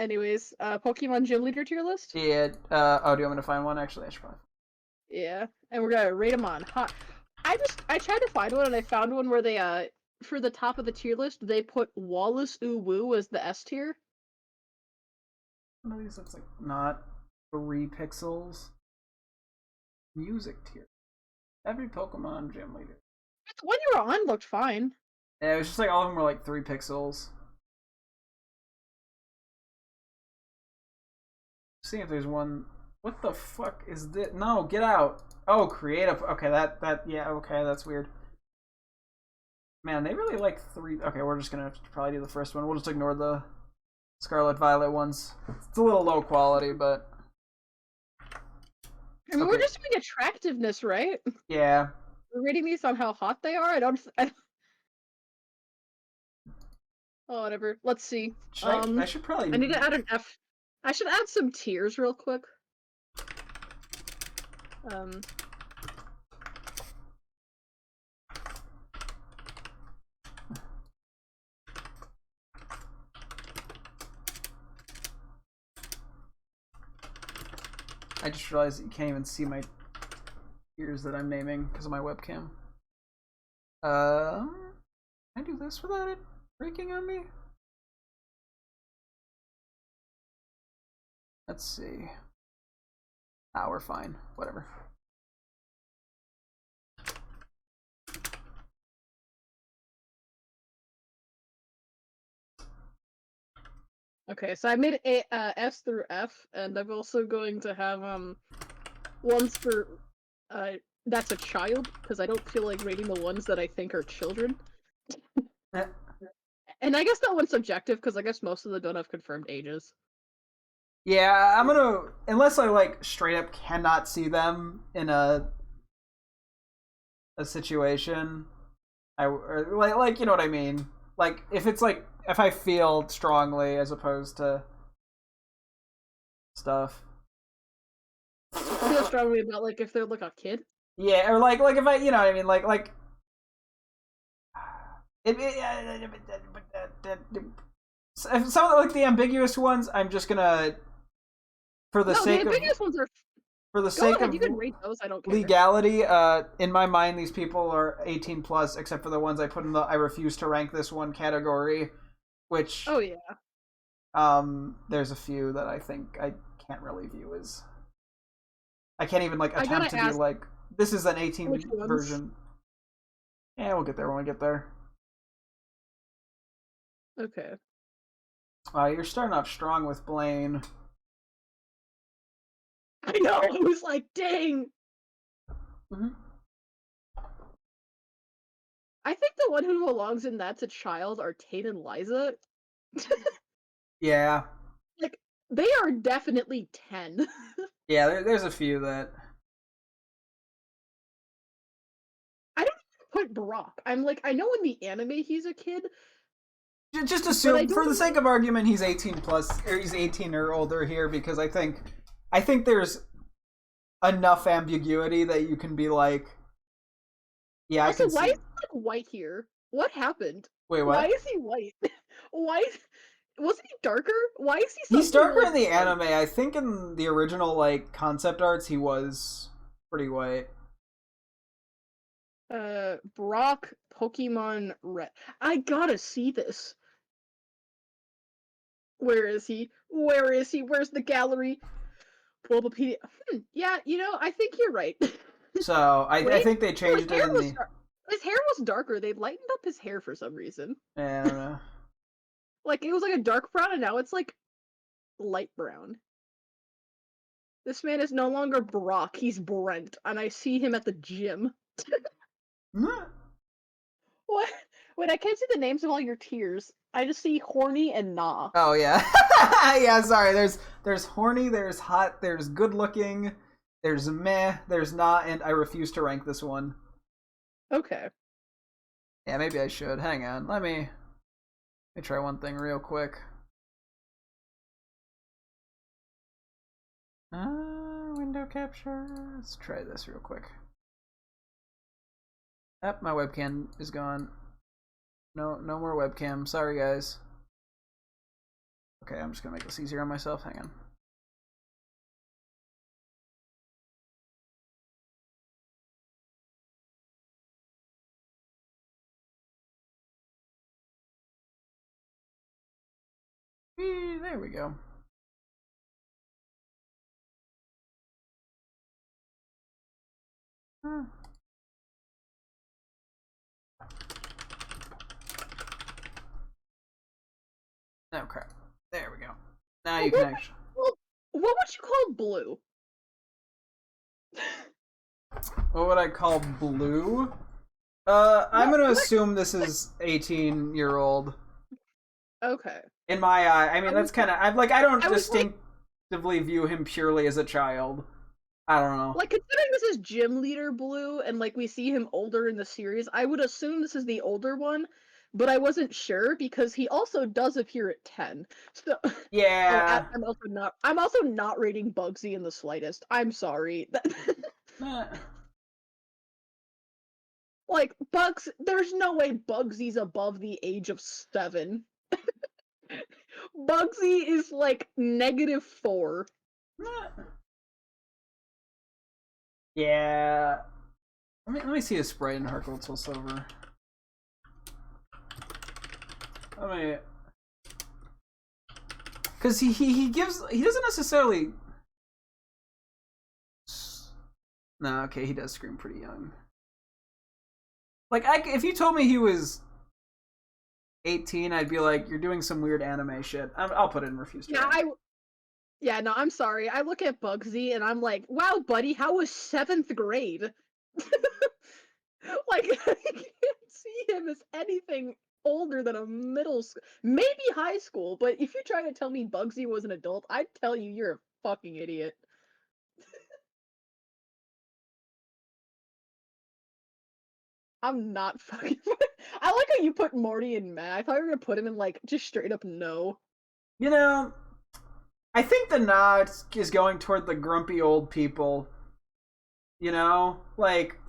Anyways, Pokemon Gym Leader tier list? Yeah, oh, do you want me to find one? Actually, I should probably. Yeah, and we're gonna rate them on hot. I tried to find one and I found one where they for the top of the tier list they put Wallace Uwu as the S tier. One of these looks like not 3 pixels. Music tier. Every Pokemon Gym Leader. The one you were on looked fine. Yeah, it was just like all of them were like 3 pixels. See if there's one. What the fuck is this? No, get out. Oh, creative. Okay, yeah, okay, that's weird. Man, they really like 3. Okay, we're just gonna probably do the first one. We'll just ignore the Scarlet Violet ones. It's a little low quality, but. I mean, Okay. we're just doing attractiveness, right? Yeah. We're rating these on how hot they are. Oh, whatever. Let's see. I should probably. I need to add an F. I should add some tiers real quick. I just realized that you can't even see my tiers that I'm naming because of my webcam. Can I do this without it breaking on me? Let's see. Ah, we're fine. Whatever. Okay, so I made a S through F, and I'm also going to have ones for that's a child, because I don't feel like rating the ones that I think are children. And I guess that one's subjective, because I guess most of them don't have confirmed ages. Yeah, I'm gonna, unless I like straight up cannot see them in a situation. Or like you know what I mean. Like if it's like if I feel strongly as opposed to stuff. Feel strongly about like if they're like a kid. Yeah, or like if I you know what I mean like some of the, like the ambiguous ones, I'm just gonna for the sake the of ambiguous ones are. for the Go sake ahead, of you can rate those. I don't care. legality. In my mind, these people are 18 plus, except for the ones I put in the I refuse to rank this one category, which oh yeah. There's a few that I think I can't really view as. I can't even like attempt to be like this is an 18 version. Yeah, we'll get there when we get there. Okay. You're starting off strong with Blaine. I know. I was like, dang. Mm-hmm. I think the one who belongs in That's a Child are Tate and Liza. Yeah. Like, they are definitely 10. Yeah, there's a few that. I don't put Brock. I'm like, I know in the anime he's a kid. Just assume, for the sake of argument, he's 18 plus, or he's 18 or older here, because I think there's enough ambiguity that you can be like, yeah, also, I can why see. is he like white here? What happened? Wait, Why what? is he white? Why wasn't he darker? Why is he He's darker like, in the anime. I think in the original like concept arts, he was pretty white. Brock Pokemon Red. I gotta see this. Where is he? Where is he? Where's the gallery? Bulbapedia. Yeah, you know, I think you're right. So I think they changed it in the. His hair was darker. They lightened up his hair for some reason. I don't know. Like it was like a dark brown, and now it's like light brown. This man is no longer Brock. He's Brent, and I see him at the gym. What? Wait, I can't see the names of all your tiers. I just see horny and nah. Oh yeah, yeah. Sorry. There's horny. There's hot. There's good looking. There's meh. There's not, and I refuse to rank this one. Okay. Yeah, maybe I should. Hang on. Let me try one thing real quick. Window capture. Let's try this real quick. Yep, my webcam is gone. No more webcam. Sorry, guys. Okay, I'm just gonna make this easier on myself. Hang on. There we go. Oh crap. There we go. Now you can actually. Well, what would you call blue? What would I call blue? I'm gonna assume this is 18-year-old. Okay. In my eye, I mean that's kind of. I don't I was like, distinctively view him purely as a child. I don't know. like considering this is gym leader blue, and like we see him older in the series, I would assume this is the older one, but I wasn't sure because he also does appear at 10. So, Yeah. I'm also not rating Bugsy in the slightest. I'm sorry. Like there's no way Bugsy's above the age of 7. Bugsy is like -4. Yeah. Let me see his sprite in Heart Gold Soul Silver. Let me. Because he doesn't necessarily. No, okay, he does scream pretty young. Like, if you told me he was 18, I'd be like, you're doing some weird anime shit. I'll put it in refuse to. Yeah, no, I'm sorry. I look at Bugsy and I'm like, wow, buddy, how was 7th grade? Like, I can't see him as anything older than a middle school, maybe high school, but if you're trying to tell me Bugsy was an adult, I'd tell you you're a fucking idiot. I'm not fucking. I like how you put Morty in Matt. I thought you were gonna put him in like just straight up no. You know, I think the nod is going toward the grumpy old people. You know, like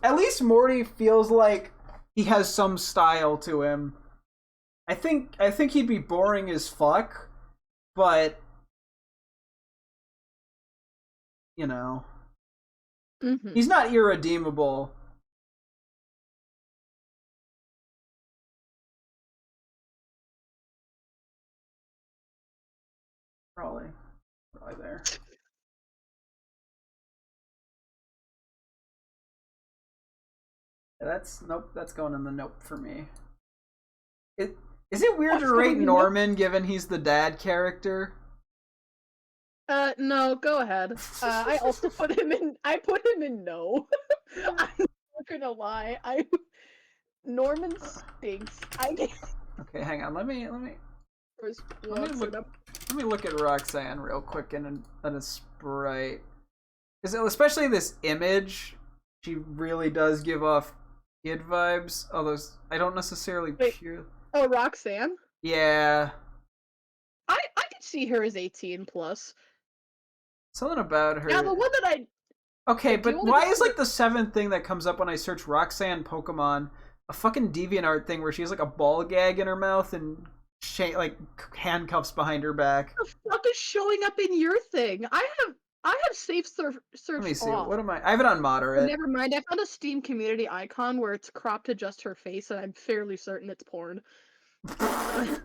at least Morty feels like he has some style to him. I think he'd be boring as fuck, but you know, he's not irredeemable. Probably there. Yeah, nope. That's going in the nope for me. Is it weird to rate Norman given he's the dad character? No, go ahead. I also put him in. I put him in no. I'm not gonna lie. Norman stinks. Okay, hang on. Let me look at Roxanne real quick in a sprite. Because especially this image, she really does give off kid vibes. Although I don't necessarily pure. Oh, Roxanne? Yeah. I could see her as 18 plus. Something about her. Yeah, the one that I. Okay, but why is like the 7th thing that comes up when I search Roxanne Pokemon a fucking DeviantArt thing where she has like a ball gag in her mouth and like handcuffs behind her back? What the fuck is showing up in your thing? I have safe search. Let me see. Off. What am I? I have it on moderate. Never mind. I found a Steam community icon where it's cropped to just her face, and I'm fairly certain it's porn. Yeah, I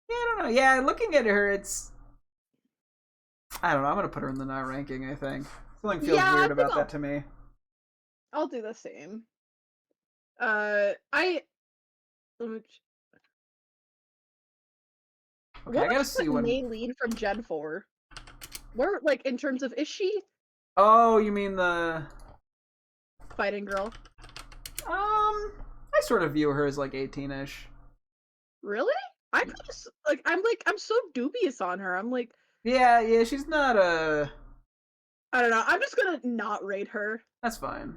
don't know. Yeah, looking at her, it's. I don't know. I'm gonna put her in the not ranking. I think something feels weird about that to me. I'll do the same. Okay, I gotta see what main lead from Gen 4. Where, like, in terms of, is she? Oh, you mean the fighting girl? I sort of view her as like 18-ish. Really? I'm so dubious on her. I'm like, yeah, she's not a. I don't know. I'm just gonna not rate her. That's fine.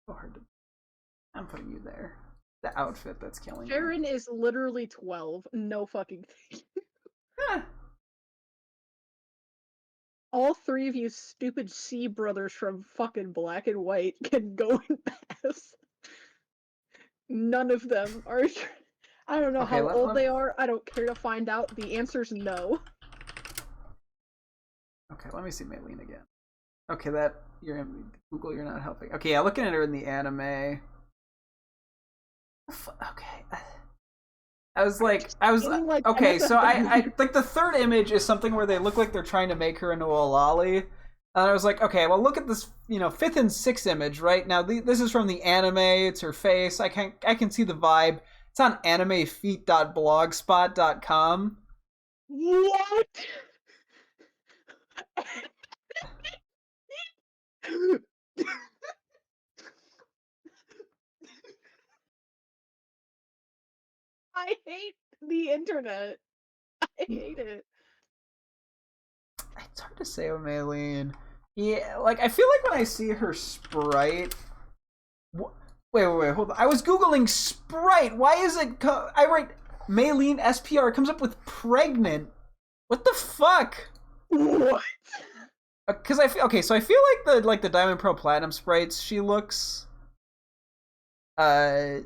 So hard to. I'm putting you there. The outfit that's killing Sharon is literally 12. No fucking thing. All 3 of you stupid C brothers from fucking Black and White can go and pass. none of them are. I don't know Okay, how old let they are. I don't care to find out. The answer's no. okay, let me see Maylene again. Okay, that you're in Google. You're not helping. Okay, yeah, looking at her in the anime. Okay, I was Like, okay. So I MSFW. like the third image is something where they look like they're trying to make her into a lolly. And I was like, okay, well, look at this, fifth and sixth image, right? Now, this is from the anime. It's her face. I can see the vibe. It's on animefeet.blogspot.com. What? I hate the internet. I hate it. It's hard to say with Maylene. Yeah, like, I feel like when I see her sprite. Wait, hold on. I was Googling sprite. Why is it. I write Maylene SPR. It comes up with pregnant. What the fuck? What? Because I feel okay, so I feel like the Diamond Pro Platinum sprites, she looks uh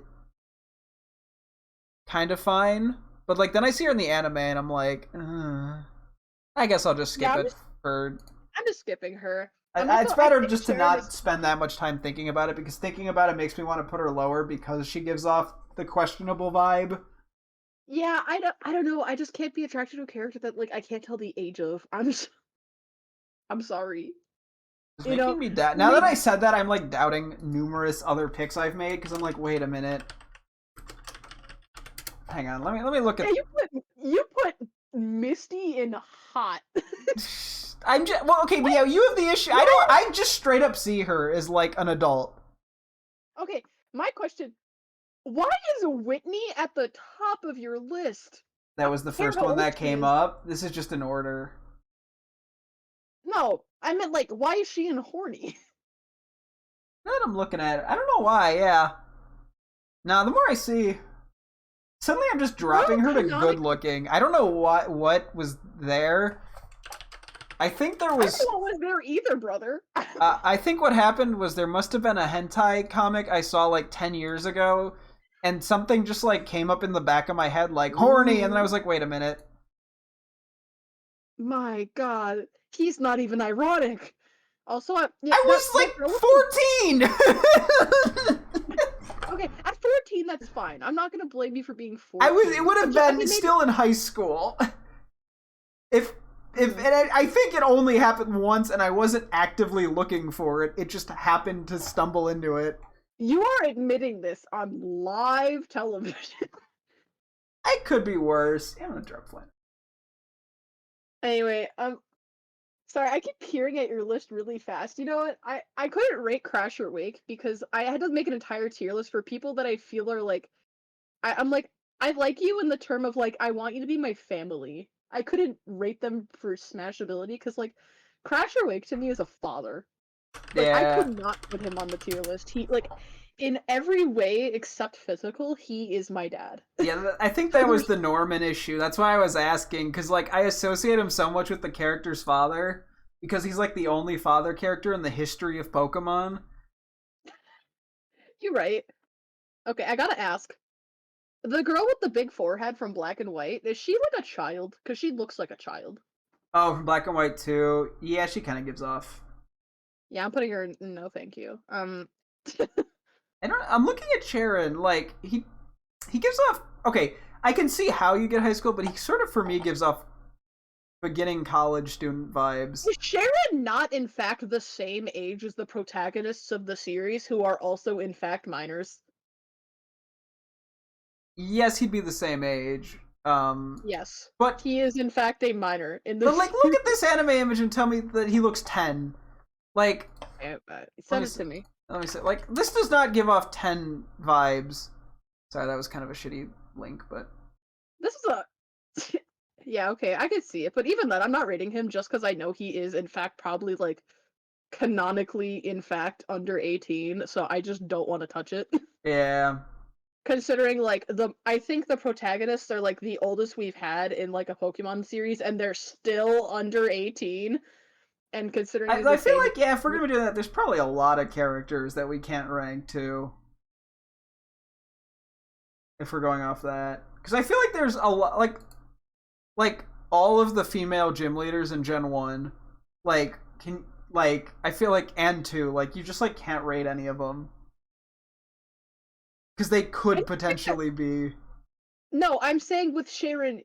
kind of fine, but like then I see her in the anime and I'm like, I guess I'll just skip it for. I'm just skipping her. It's better just to not spend that much time thinking about it, because thinking about it makes me want to put her lower because she gives off the questionable vibe. Yeah, I don't know. I just can't be attracted to a character that like I can't tell the age of. I'm sorry. It's You making know, me doubt. Now that I said that, I'm like doubting numerous other picks I've made because I'm like, wait a minute. Hang on, let me look at. Yeah, you put Misty in hot. I'm just okay, but yeah, you have the issue. I just straight up see her as like an adult. Okay, my question: why is Whitney at the top of your list? That was the first one that came up. This is just an order. No, I meant like, why is she in horny? Now that I'm looking at it, I don't know why. Yeah. Now the more I see, suddenly I'm just dropping her to good looking. I don't know what was there. I think there was. I don't know what was there either, brother. I think what happened was there must have been a hentai comic I saw like 10 years ago, and something just like came up in the back of my head like horny, and then I was like, wait a minute. My God, he's not even ironic. Also, I was like 14. Okay, at 14, that's fine. I'm not gonna blame you for being 14. It would have been still in high school. If and I think it only happened once, and I wasn't actively looking for it. It just happened to stumble into it. You are admitting this on live television. I could be worse. I'm gonna drop Flynn. Anyway, sorry, I keep peering at your list really fast. You know what? I couldn't rate Crash or Wake because I had to make an entire tier list for people that I feel are like, I'm like, I like you in the term of like, I want you to be my family. I couldn't rate them for smashability because like, Crash or Wake to me is a father. Like, yeah. I could not put him on the tier list. He like, in every way except physical, he is my dad. Yeah, I think that was the Norman issue. That's why I was asking, because like I associate him so much with the character's father because he's like the only father character in the history of Pokemon. You're right. Okay, I gotta ask. The girl with the big forehead from Black and White, is she like a child? Because she looks like a child. Oh, from Black and White too. Yeah, she kind of gives off. Yeah, I'm putting her in no thank you. I'm looking at Sharon, like, he gives off. Okay, I can see how you get high school, but he sort of, for me, gives off beginning college student vibes. Is Sharon not, in fact, the same age as the protagonists of the series, who are also, in fact, minors? Yes, he'd be the same age. Yes. But he is, in fact, a minor. But, like, look at this anime image and tell me that he looks 10. Like... Send it to me. Let me say, like, this does not give off 10 vibes. Sorry, that was kind of a shitty link, but... This is a... Yeah, okay, I could see it, but even then, I'm not rating him just because I know he is, in fact, probably, like, canonically, in fact, under 18, so I just don't want to touch it. Yeah. Considering, like, I think the protagonists are, like, the oldest we've had in, like, a Pokemon series, and they're still under 18, and considering I feel like, yeah, if we're gonna do that, there's probably a lot of characters that we can't rank, too. if we're going off that, because I feel like there's a lot like all of the female gym leaders in Gen 1, like can like I feel like and 2, like you just like can't rate any of them because they could potentially be. No, I'm saying with Sharon,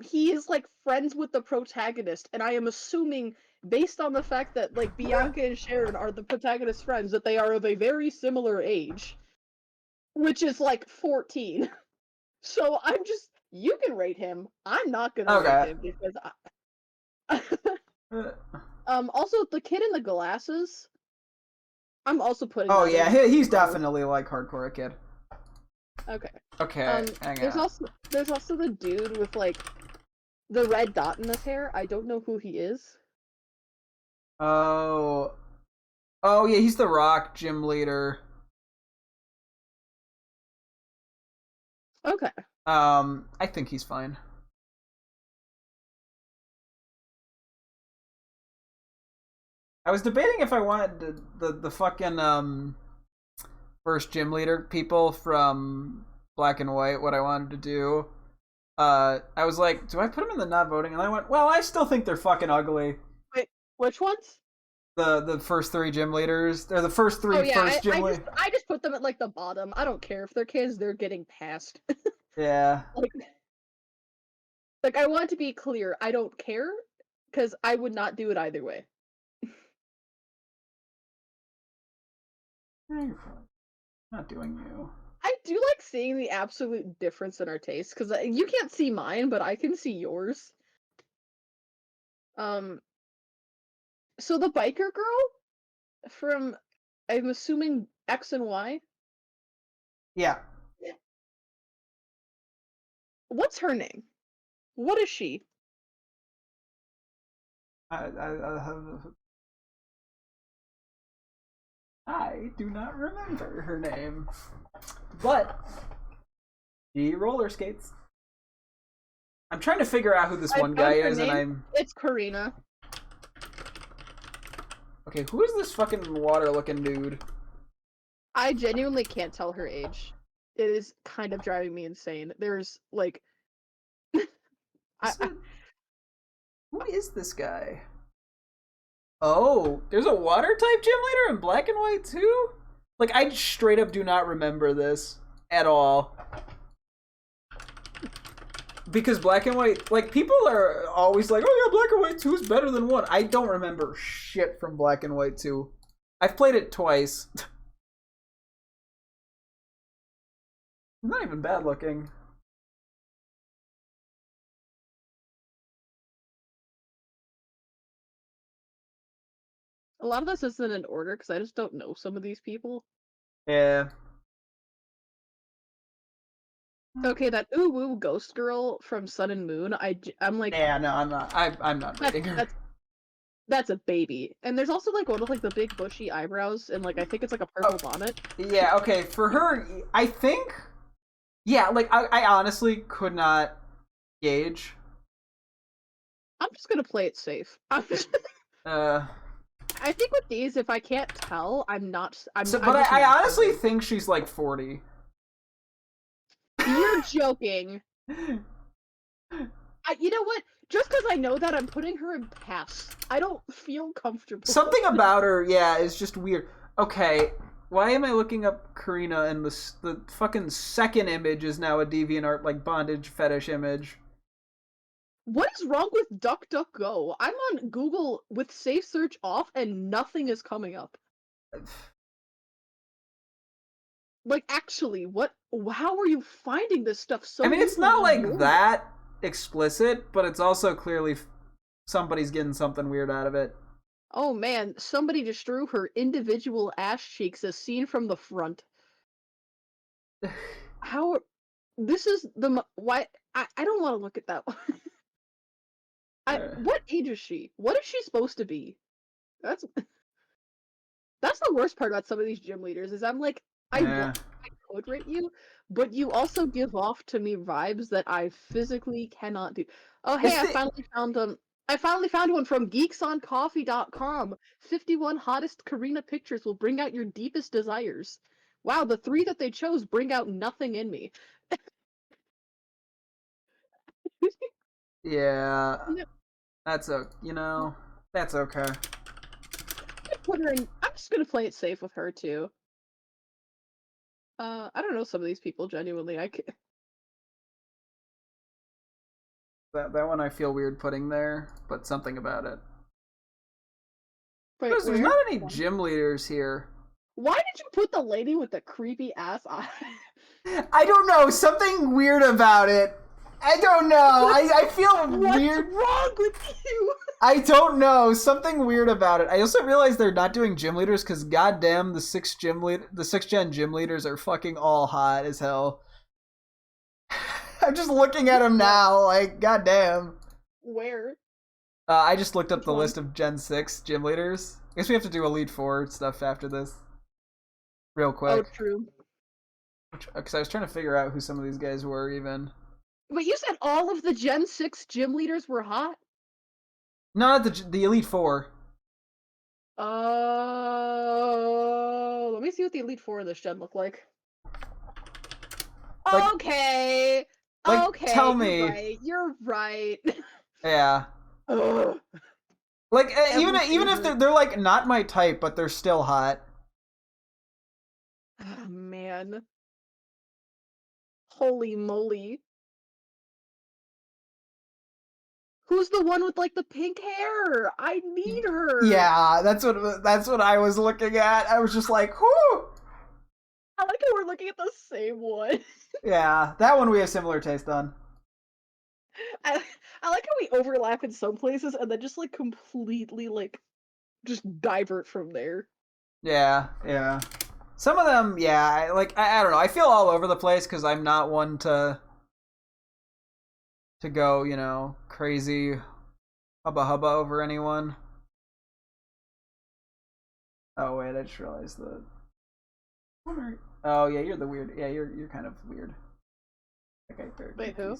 he is like friends with the protagonist, and I am assuming based on the fact that like Bianca and Sharon are the protagonist's friends that they are of a very similar age, which is like 14. So I'm just you can rate him. I'm not gonna rate Okay. him because also the kid in the glasses, I'm also putting Oh that yeah, in. he's definitely like hardcore a kid. Okay. Okay, hang There's on. also the dude with like the red dot in his hair. I don't know who he is. Oh, oh yeah, he's the Rock gym leader. Okay. I think he's fine. I was debating if I wanted the fucking first gym leader people from Black and White. What I wanted to do. I was like, do I put them in the not voting? And I went, well, I still think they're fucking ugly. Wait, which ones? The first three gym leaders. They're the first Oh three yeah, first gym leaders. I just put them at like the bottom. I don't care if they're kids; they're getting passed. Yeah. Like I want to be clear. I don't care because I would not do it either way. You're fine. Not doing you. I do like seeing the absolute difference in our tastes because you can't see mine, but I can see yours. Um, so the biker girl from, I'm assuming X and Y. Yeah. What's her name? What is she? I do not remember her name, but she roller skates. I'm trying to figure out who this I one found guy her is, and name. It's Karina. okay. Who is this fucking water-looking dude? I genuinely can't tell her age. It is kind of driving me insane. There's like, I, Who is this guy? Oh, there's a water type gym leader in Black and White too? Like, I straight up do not remember this at all. Because Black and White, like, people are always like, oh yeah, Black and White 2 is better than 1. I don't remember shit from Black and White 2. I've played it twice. Not even bad looking. a lot of this isn't in order because I just don't know some of these people. Yeah. Okay, that ooh woo ghost girl from Sun and Moon. I'm like, Yeah, no, I'm not. I'm not rating her. that's a baby. And there's also like one with like the big bushy eyebrows and like I think it's like a purple bonnet. Yeah, okay, for her, I think. Yeah, like, I honestly could not gauge. I'm just gonna play it safe. Uh. I think with these, if I can't tell, I'm not. But I honestly think she's like 40. You're joking. You know what? Just because I know that, I'm putting her in pass. I don't feel comfortable. Something about her, yeah, is just weird. Okay, why am I looking up Karina and the fucking second image is now a DeviantArt like bondage fetish image? What is wrong with DuckDuckGo? I'm on Google with safe search off and nothing is coming up. Like, actually, what? How are you finding this stuff so I mean, it's easily not on like Google? that explicit, but it's also clearly somebody's getting something weird out of it. Oh man, somebody just drew her individual ass cheeks as seen from the front. How? This is the why? I don't want to look at that one. What age is she? What is she supposed to be? That's that's the worst part about some of these gym leaders is I'm like, I could rate you, but you also give off to me vibes that I physically cannot do. Oh hey, I finally found one from geeksoncoffee.com. 51 hottest Karina pictures will bring out your deepest desires. Wow, the 3 that they chose bring out nothing in me. Yeah, Yeah, that's that's okay. put her in. I'm just gonna play it safe with her too. I don't know some of these people genuinely. That one I feel weird putting there, but something about it. Wait, Because there's where? not any gym leaders here. Why did you put the lady with the creepy ass eye? I don't know, something weird about it. I don't know. I feel What's weird. wrong with you? I don't know. Something weird about it. I also realized they're not doing gym leaders because goddamn the sixth gen gym leaders are fucking all hot as hell. I'm just looking at them What? now, like goddamn. Where? I just looked up Which the one? list of Gen 6 gym leaders. I guess we have to do Elite Four stuff after this, real Oh, quick. true. Because I was trying to figure out who some of these guys were even. But you said all of the Gen 6 gym leaders were hot? Not the Elite Four. Oh, let me see what the Elite Four of this gen look like. Like, Okay. tell Okay, you're me. right. You're right. Yeah. Ugh, Like, even every even if favorite. they're like not my type, but they're still hot. Oh, man. Holy moly. Who's the one with like the pink hair? I need her. Yeah, that's what I was looking at. I was just like, whoo. I like how we're looking at the same one. Yeah, that one we have similar taste on. I, I like how we overlap in some places and then just like completely like just divert from there. Yeah, yeah. Some of them, yeah, I don't know. I feel all over the place because I'm not one to go, crazy hubba hubba over anyone. Oh wait, I just realized that. Oh yeah, you're the weird. Yeah, you're kind of weird. Okay, fair. Wait, who?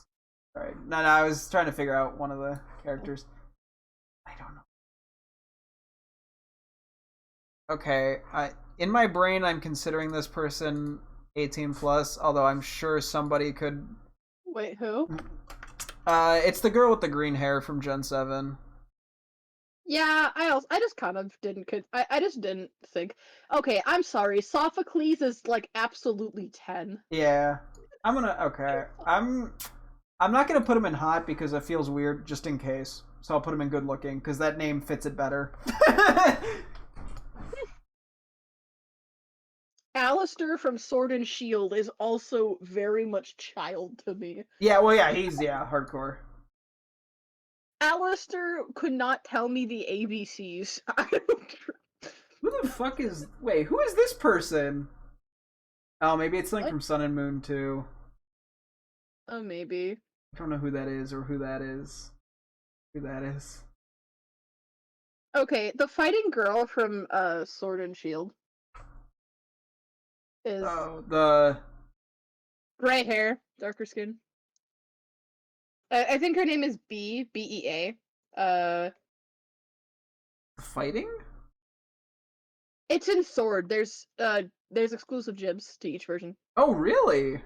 Sorry. No, I was trying to figure out one of the characters. I don't know. Okay, in my brain, I'm considering this person 18 plus. Although I'm sure somebody could. Wait, who? It's the girl with the green hair from Gen 7. Yeah, I just kind of didn't I just didn't think. Okay, I'm sorry. Sophocles is like absolutely 10. Yeah, okay. I'm not gonna put him in hot because it feels weird, just in case. So I'll put him in good looking because that name fits it better. Alistair from Sword and Shield is also very much child to me. Yeah, well, yeah, he's hardcore. Alistair could not tell me the ABCs. Who the fuck is? Wait, who is this person? Oh, maybe it's Link What? from Sun and Moon too. Oh, maybe. I don't know who that is or who that is. Who that is? Okay, the fighting girl from Sword and Shield is Oh, the gray hair, darker skin. I think her name is Bea. fighting. It's in Sword. There's exclusive gibs to each version. Oh, really?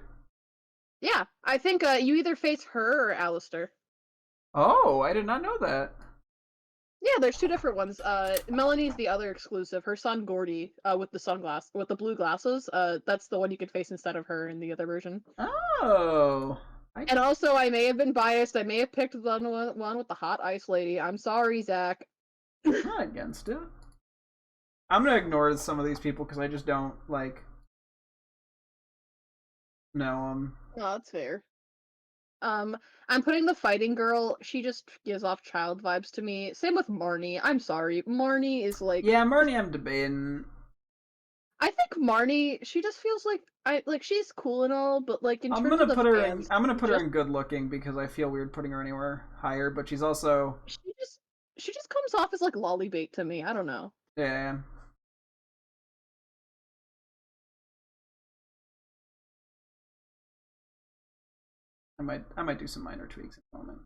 Yeah, I think you either face her or Alistair. Oh, I did not know that. Yeah, there's two different ones. Melanie's the other exclusive. Her son Gordy, with with the blue glasses. That's the one you could face instead of her in the other version. Oh, I And also, I may have been biased. I may have picked the one with the hot ice lady. I'm sorry, Zach. not against it. I'm gonna ignore some of these people because I just don't like know them. No, that's fair. I'm putting the fighting girl. She just gives off child vibes to me. Same with Marnie. I'm sorry. Marnie is like Yeah, Marnie, I'm debating. I think Marnie, she just feels like she's cool and all, but like in I'm terms of gonna the put her in. fans, I'm gonna she put her just in good looking because I feel weird putting her anywhere higher. But she's also she just she just comes off as like lolly bait to me. I don't know. yeah. I might do some minor tweaks in a moment.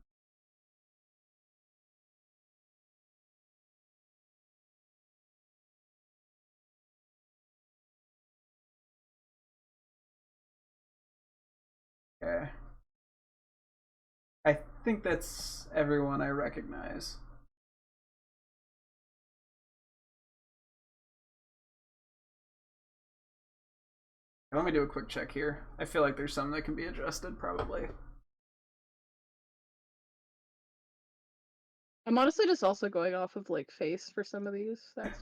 Okay. I think that's everyone I recognize. Let me do a quick check here. I feel like there's some that can be adjusted, probably. I'm honestly just also going off of like face for some of these. That's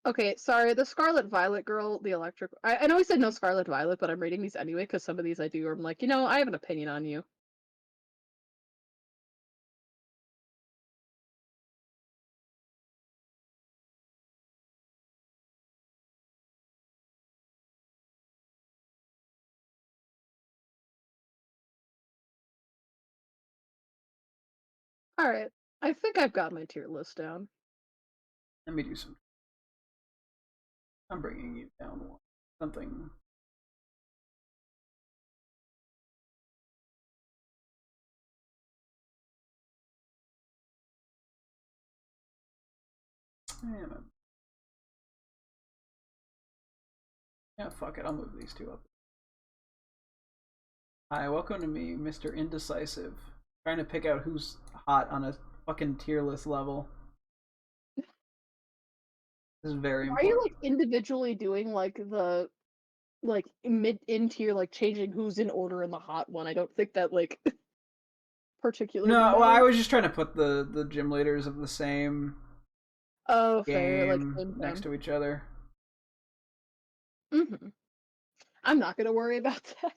okay. Sorry, the Scarlet Violet girl, the electric. I know we said no Scarlet Violet, but I'm reading these anyway because some of these I do. I'm like, I have an opinion on you. All right, I think I've got my tier list down. Let me do some. I'm bringing you down one. Something. Yeah, fuck it. I'll move these two up. Hi, welcome to me, Mr. Indecisive. Trying to pick out who's hot on a fucking tier list level. This is very important. Are you like individually doing like the mid in tier like changing who's in order in the hot one? I don't think that like particularly. No, well, I matters. was just trying to put the gym leaders of the same Oh, fair. Like game next to each other. I'm not gonna worry about that.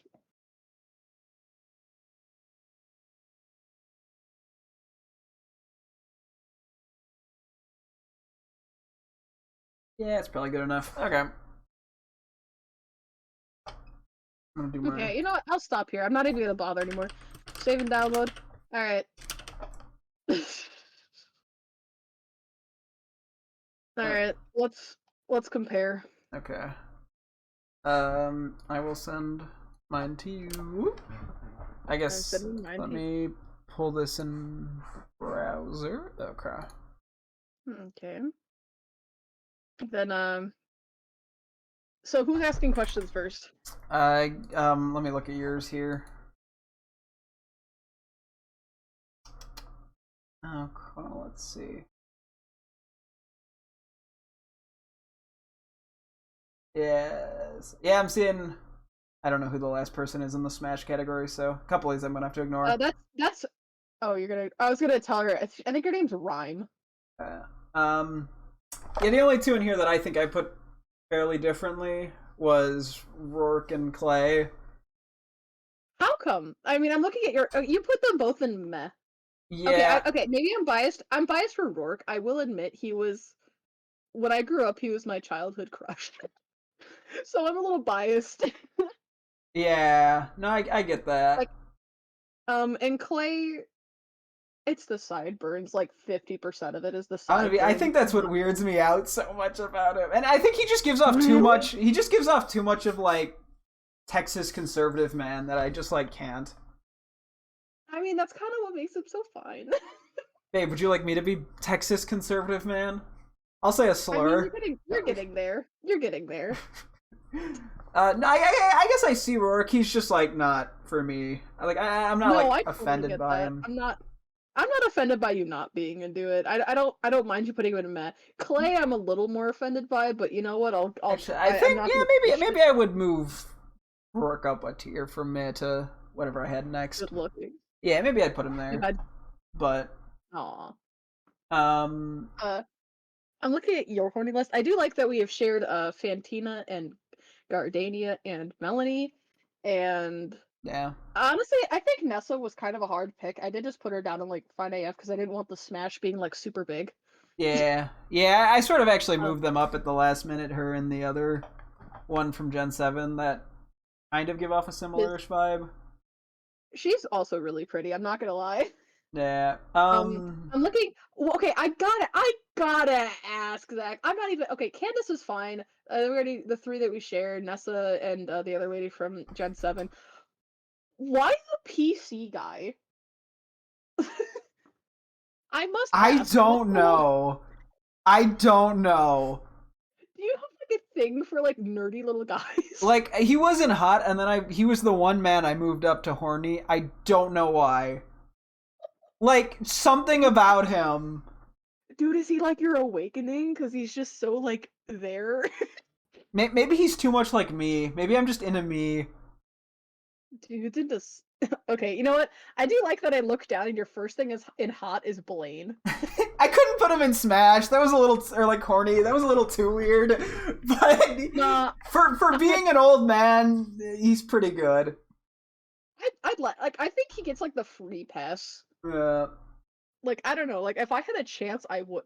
Yeah, it's probably good enough. Okay. I'm gonna do my... Okay, you know what? I'll stop here. I'm not even gonna bother anymore. Save and download. Alright. Alright, let's compare. Okay. I will send mine to you. I guess let me pull this in browser. Okay. Okay. Then so who's asking questions first? Let me look at yours here. Okay, let's see. Yes. Yeah, I'm seeing. I don't know who the last person is in the Smash category, so a couple of these I'm gonna have to ignore. That's. Oh, you're gonna. I was gonna tell her. I think her name's Rhyme. Yeah, the only two in here that I think I put fairly differently was Rourke and Clay. How come? I mean, I'm looking at your. You put them both in meh. Yeah. Okay. Maybe I'm biased. I'm biased for Rourke. I will admit he was. When I grew up, he was my childhood crush. So I'm a little biased. Yeah. No, I get that. Like, and Clay, it's the sideburns. Like 50% of it is the sideburns. I think that's what weirds me out so much about him, and I think he just gives off too much. He just gives off too much of like Texas conservative man that I just like can't. I mean, that's kind of what makes him so fine. Babe, would you like me to be Texas conservative man? I'll say a slur. I mean, you're getting there. You're getting there. No, I guess I see Rourke. He's just like not for me. Like I'm not like offended by him. I'm not offended by you not being into it. I don't mind you putting him in meh. Clay, I'm a little more offended by, but you know what? Actually, I think maybe I would move Rourke up a tier from meh to whatever I had next. Good looking. Yeah, maybe I'd put him there. But aw. I'm looking at your horny list. I do like that we have shared Fantina and Gardania and Melanie, and yeah. Honestly, I think Nessa was kind of a hard pick. I did just put her down in like Fine AF because I didn't want the Smash being like super big. Yeah, I sort of actually moved them up at the last minute. Her and the other one from Gen 7 that kind of give off a similar-ish vibe. She's also really pretty. I'm not gonna lie. Yeah. I'm looking. Well, okay, I gotta ask Zach. I'm not even okay. Candace is fine. Already the three that we shared, Nessa and the other lady from Gen 7. Why the PC guy? I must. I don't know. I don't know. Do you have like a thing for like nerdy little guys? Like he wasn't hot, and then he was the one man I moved up to horny. I don't know why. Like, something about him. Dude, is he like your awakening? Because he's just so, like, there. Maybe he's too much like me. Maybe I'm just into me. Dude, did this. Okay, you know what? I do like that I look down and your first thing is in hot is Blaine. I couldn't put him in Smash. That was a little, or like corny. That was a little too weird. But Nah, for being an old man, he's pretty good. I'd like I think he gets like the free pass. Yeah. Like I don't know, like if I had a chance, I would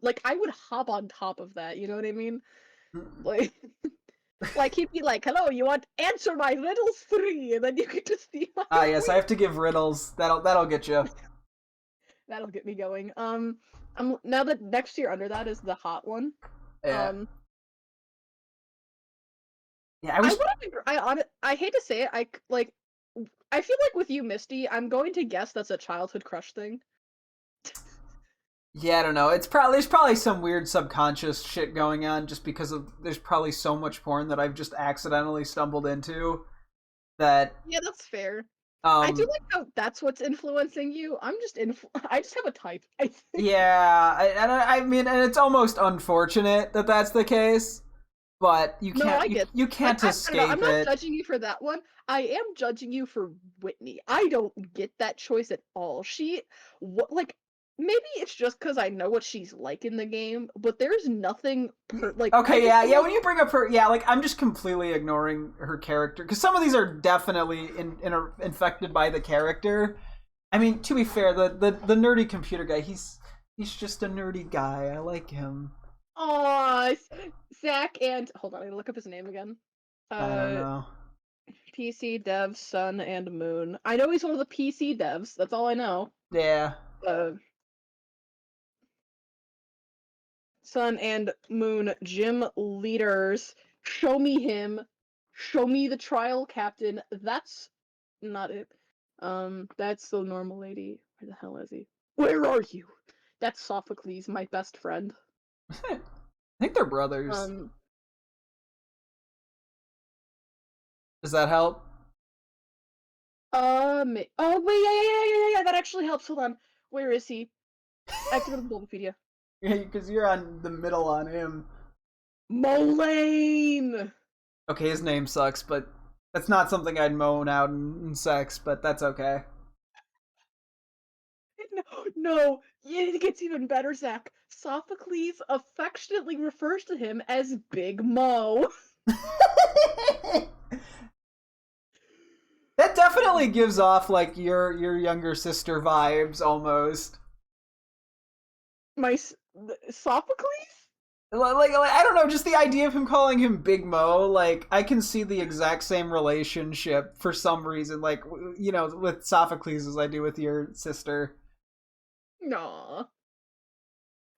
hop on top of that. You know what I mean? Like, like he'd be like, "Hello, you want answer my riddles 3?" And then you could just be like, Ah, yes, I have to give riddles. That'll get you. That'll get me going. Now that next tier under that is the hot one. Yeah. Um, Yeah, I wish. I hate to say it, I feel like with you, Misty, I'm going to guess that's a childhood crush thing. Yeah, I don't know. There's probably some weird subconscious shit going on just because of there's probably so much porn that I've just accidentally stumbled into that Yeah, that's fair. I do um like how that's what's influencing you. I just have a type, I think. yeah, I mean, and it's almost unfortunate that that's the case, but you No, can't I get. you Like can't I don't know. I'm escape not it. judging you for that one. I am judging you for Whitney. I don't get that choice at all. What like maybe it's just because I know what she's like in the game, but there's nothing I Okay, just yeah, feel yeah. like When you bring up her, yeah, like I'm just completely ignoring her character because some of these are definitely infected by the character. I mean, to be fair, the nerdy computer guy, he's just a nerdy guy. I like him. aw, Zach and hold on, I look up his name again. I don't Uh, know. PC Dev Sun and Moon. I know he's one of the PC devs. That's all I know. Yeah. Uh, Sun and Moon gym leaders. Show me him. Show me the trial captain. That's not it. That's the normal lady. Where the hell is he? Where are you? That's Sophocles, my best friend. I think they're brothers. Um, Does that help? oh wait, yeah, that actually helps. Hold on. Where is he? I have to go to Wikipedia. Yeah, because you're on the middle on him. Mulane! Okay, his name sucks, but that's not something I'd moan out in sex, but that's okay. No, no, it gets even better, Zach. Sophocles affectionately refers to him as Big Mo. That definitely gives off like your younger sister vibes almost. Sophocles? Like I don't know, just the idea of him calling him Big Mo, like I can see the exact same relationship for some reason, like you know, with Sophocles as I do with your sister. Nah.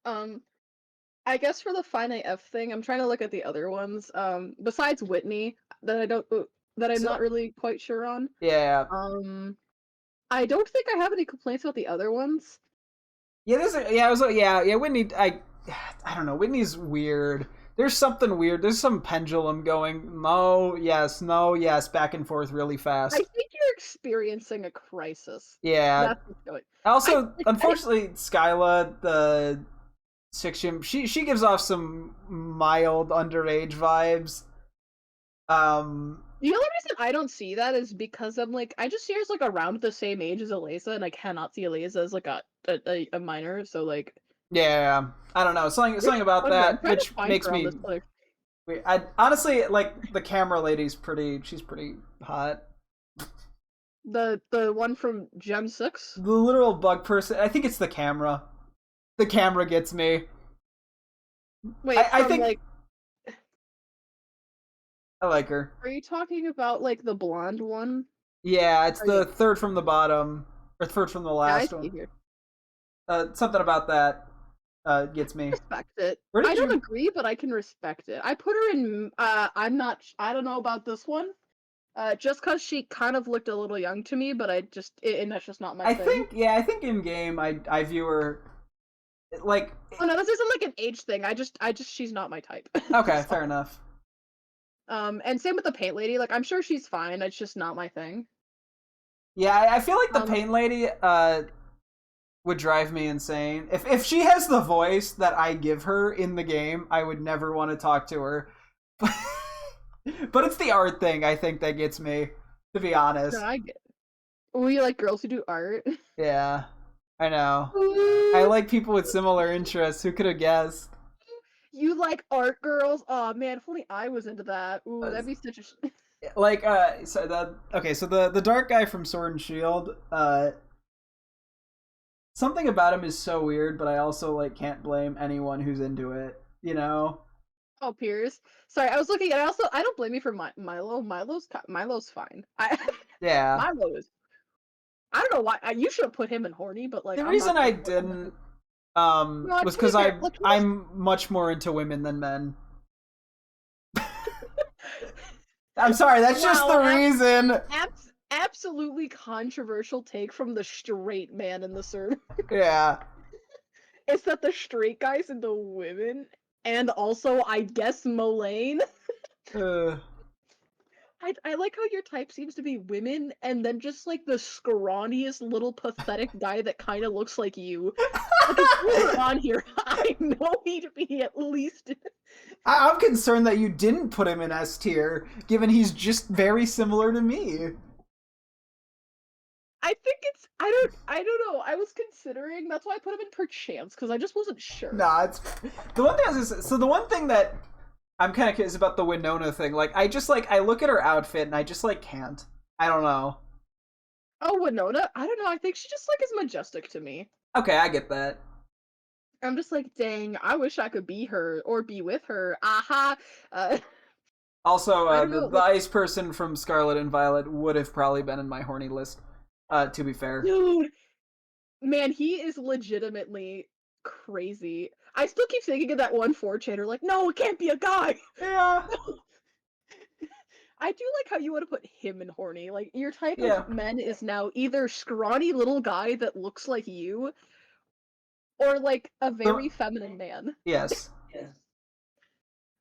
Um, I guess for the Fine AF thing, I'm trying to look at the other ones. Besides Whitney, that I'm not So really quite sure on. yeah, Um, I don't think I have any complaints about the other ones. yeah, yeah, I was yeah, Whitney. I don't know. Whitney's weird. There's something weird. There's some pendulum going. No, yes, back and forth really I fast. think you're experiencing a crisis. Yeah. That's what's going. Also, I unfortunately, Skyla, the Sixtium, she gives off some mild underage vibes. The only reason I don't see that is because I'm like I just see her as like around the same age as Eliza, and I cannot see Eliza as like a minor. So like, yeah, I don't know, something about I'm that trying to which find makes her on me. this other I honestly like the camera lady's pretty. She's pretty hot. the one from Gen 6. The literal bug person. I think it's the camera. The camera gets me. Wait, I from think like, I like her. are you talking about like the blonde one? Yeah, it's Are the you? third from the bottom or third from the Yeah, I last see one. here. Something about that gets me. Respect it. Where I did don't you? agree, but I can respect it. I put her in. I'm not. I don't know about this one. Just because she kind of looked a little young to me, but and that's just not my thing. I think in game I view her like Oh no, this isn't like an age thing. She's not my type. okay, That's all. fair enough. And same with the paint lady. Like, I'm sure she's fine. It's just not my thing. Yeah, I feel like the Um, paint lady would drive me insane. If she has the voice that I give her in the game, I would never want to talk to her. But it's the art thing, I think, that gets me, to be honest. No, I get it. We like girls who do art. Yeah, I know. I like people with similar interests. Who could have guessed? You like art girls? Oh man, if only I was into that. Ooh, that'd be such a. Like, so the dark guy from Sword and Shield, something about him is so weird, but I also like can't blame anyone who's into it. You know? Oh, Piers. Sorry, I was looking at. I don't blame you for Milo. Milo's fine. Yeah. Milo is. I don't know why. You should have put him in horny, but like The I'm reason not I gonna put him in- didn't No, was to be because fair, like, I'm much more into women than men. I'm sorry, that's just the Wow, reason. absolutely controversial take from the straight man in the server. Yeah. It's that the straight guys into women, and also I guess Mulane. I like how your type seems to be women, and then just like the scrawniest little pathetic guy that kind of looks like you. Like if you were on here, I know he'd be at least. I'm concerned that you didn't put him in S tier, given he's just very similar to me. I think it's I don't know. I was considering that's why I put him in perchance because I just wasn't sure. Nah, it's the one thing the one thing that I'm kind of curious about the Winona thing. Like, I look at her outfit and I just like can't. I don't know. Oh, Winona? I don't know. I think she just like is majestic to me. Okay, I get that. I'm just like, dang, I wish I could be her or be with her. Aha. Also, I don't know, the ice person from Scarlet and Violet would have probably been in my horny list. To be fair. Dude, man, he is legitimately crazy. I still keep thinking of that one 4chaner, like, no, it can't be a guy. Yeah. I do like how you want to put him in horny. Like, your type Yeah. of men is now either scrawny little guy that looks like you, or like a very feminine man. Yes.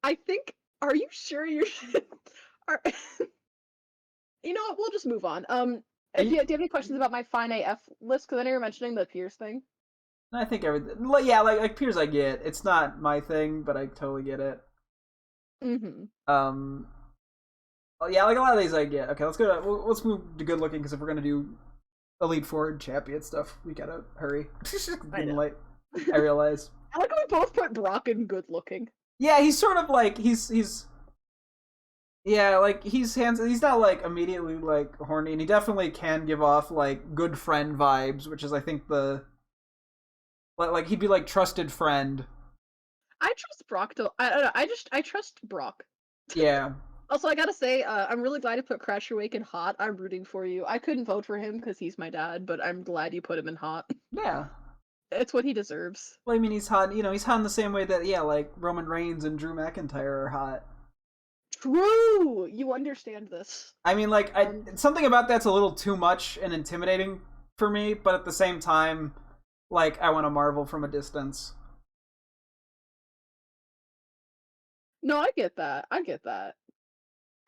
I think. Are you sure you're? Are... You know what? We'll just move on. Do you have any questions about my fine AF list? Because I know you're mentioning the Pierce thing. I think everything. Yeah, like Piers, I get. It's not my thing, but I totally get it. Mm-hmm. Yeah, like a lot of these I get. Okay, let's move to good looking because if we're gonna do Elite Four and champion stuff, we gotta hurry. It's getting late. I realize. I like how we both put Brock in good looking. Yeah, he's sort of like he's. Yeah, like he's not like immediately like horny, and he definitely can give off like good friend vibes, which is I think the like he'd be like trusted friend. I trust Brock though. I don't know. I trust Brock. Yeah. Also, I gotta say, I'm really glad you put Crash Awake in hot. I'm rooting for you. I couldn't vote for him because he's my dad, but I'm glad you put him in hot. Yeah. It's what he deserves. Well, I mean, he's hot. You know, he's hot in the same way that like Roman Reigns and Drew McIntyre are hot. True. You understand this. I mean, like, something about that's a little too much and intimidating for me, but at the same time, like, I want to marvel from a distance. No, I get that. I get that.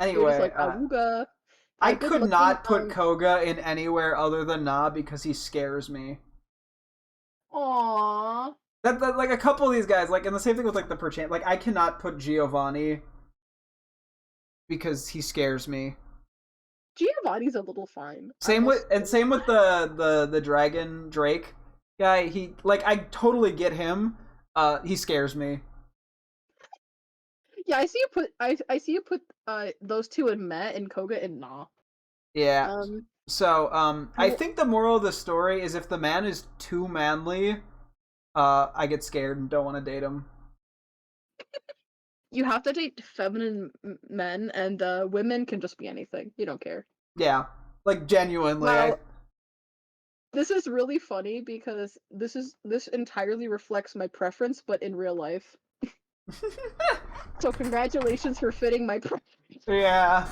Anyway, like, Awooga. I could not put Koga in anywhere other than Na because he scares me. Aww. That like a couple of these guys, like, and the same thing with like the perchance. Like, I cannot put Giovanni because he scares me. Giovanni's a little fine. Same with the dragon Drake guy. He like I totally get him. He scares me. Yeah, I see you put those two in Met and Koga and Na. Yeah. I think the moral of the story is if the man is too manly, I get scared and don't want to date him. You have to date feminine men, and women can just be anything. You don't care. Yeah, like genuinely. Wow. This is really funny because this entirely reflects my preference, but in real life. So congratulations for fitting my preference. Yeah.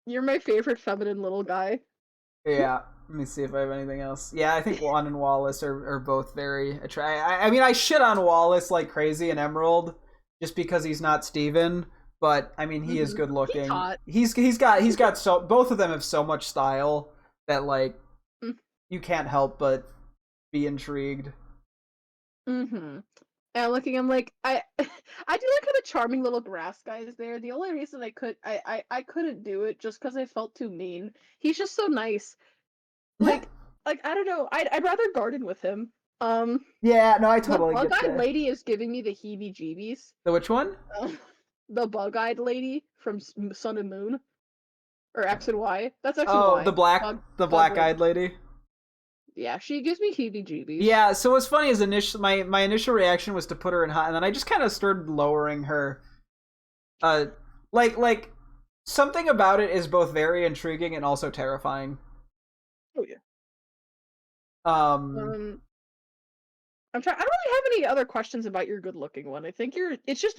You're my favorite feminine little guy. Yeah. Let me see if I have anything else. Yeah, I think Juan and Wallace are both very attractive. I mean, I shit on Wallace like crazy in Emerald just because he's not Steven, but I mean, he is good looking. He's hot. He's got so both of them have so much style that like you can't help but be intrigued. Mm-hmm. And looking, I'm like, I I do like how the charming little grass guy is there. The only reason I couldn't do it just because I felt too mean. He's just so nice. Like I don't know. I'd rather garden with him. Um, Yeah, no, I the totally get bug-eyed that. lady is giving me the heebie-jeebies. The which one? The bug-eyed lady from Sun and Moon or X and Y. That's X and Oh, Y. the Bug black-eyed lady. lady. Yeah, she gives me heebie-jeebies. Yeah, so what's funny is my initial reaction was to put her in hot, and then I just kind of started lowering her. Uh, like something about it is both very intriguing and also terrifying. Oh yeah. Um, Um, I'm trying. I don't really have any other questions about your good-looking one. I think you're. It's just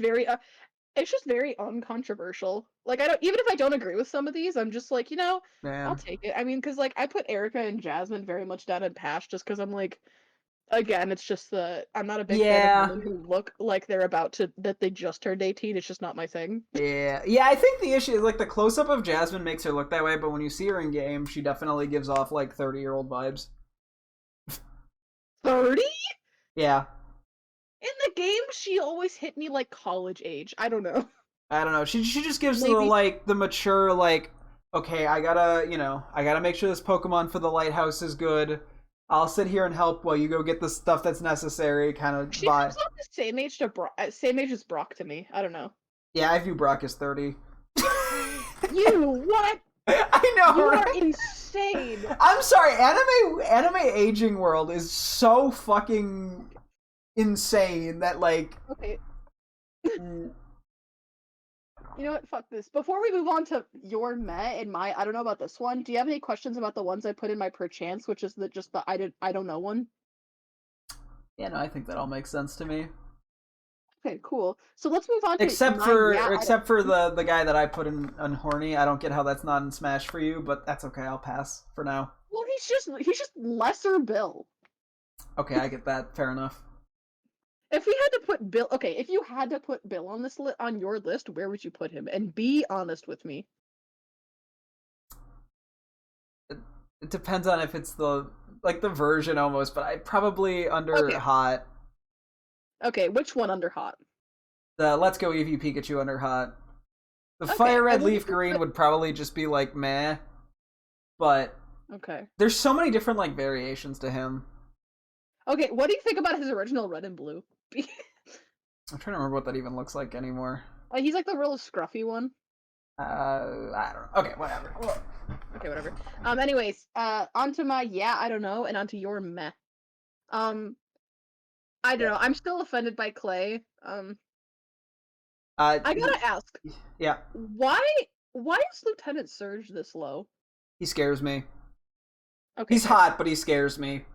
very uncontroversial. Like I don't. Even if I don't agree with some of these, I'm just like, I'll man, take it. I mean, because like I put Erica and Jasmine very much down in Pash, just because I'm like, again, it's just I'm not a big fan of yeah, women who look like they're about to that they just turned 18. It's just not my thing. yeah. I think the issue is like the close up of Jasmine makes her look that way, but when you see her in game, she definitely gives off like 30-year-old vibes. 30? Yeah, In the game, she always hit me like college age. I don't know. I don't know. She just gives the Maybe. like the mature like, okay, I gotta make sure this Pokemon for the lighthouse is good. I'll sit here and help while you go get the stuff that's necessary. Kind of She vibe. comes off the same age as Brock to me. I don't know. Yeah, I view Brock as 30. You what? I know, You are right? insane. I'm sorry. Anime aging world is so fucking insane that like. Okay, mm, you know what? Fuck this. Before we move on to your Met and my, I don't know about this one. Do you have any questions about the ones I put in my perchance, which is the I don't know one? Yeah, no, I think that all makes sense to me. Okay, cool. So let's move on to my yeah. I don't. Except for the guy that I put in horny. I don't get how that's not in Smash for you, but that's okay. I'll pass for now. Well, he's just lesser Bill. Okay, I get that. Fair enough. If we had to put Bill, okay, if you had to put Bill on on your list, where would you put him? And be honest with me. It depends on if it's the like the version almost, but I probably under Okay, hot. okay, which one under hot? The Let's Go Eevee Pikachu under hot. The Okay, Fire Red and then Leaf Green would probably just be like meh, but okay, there's so many different like variations to him. okay. What do you think about his original Red and Blue? I'm trying to remember what that even looks like anymore. He's like the real scruffy one. I don't know. Okay, whatever. Okay, whatever. Anyways, onto my yeah, I don't know, and onto your meh. Um, I don't Yeah. know. I'm still offended by Clay. Uh, I gotta ask, yeah, why why is Lieutenant Surge this low? he scares me. Okay, He's fair. hot, but he scares me.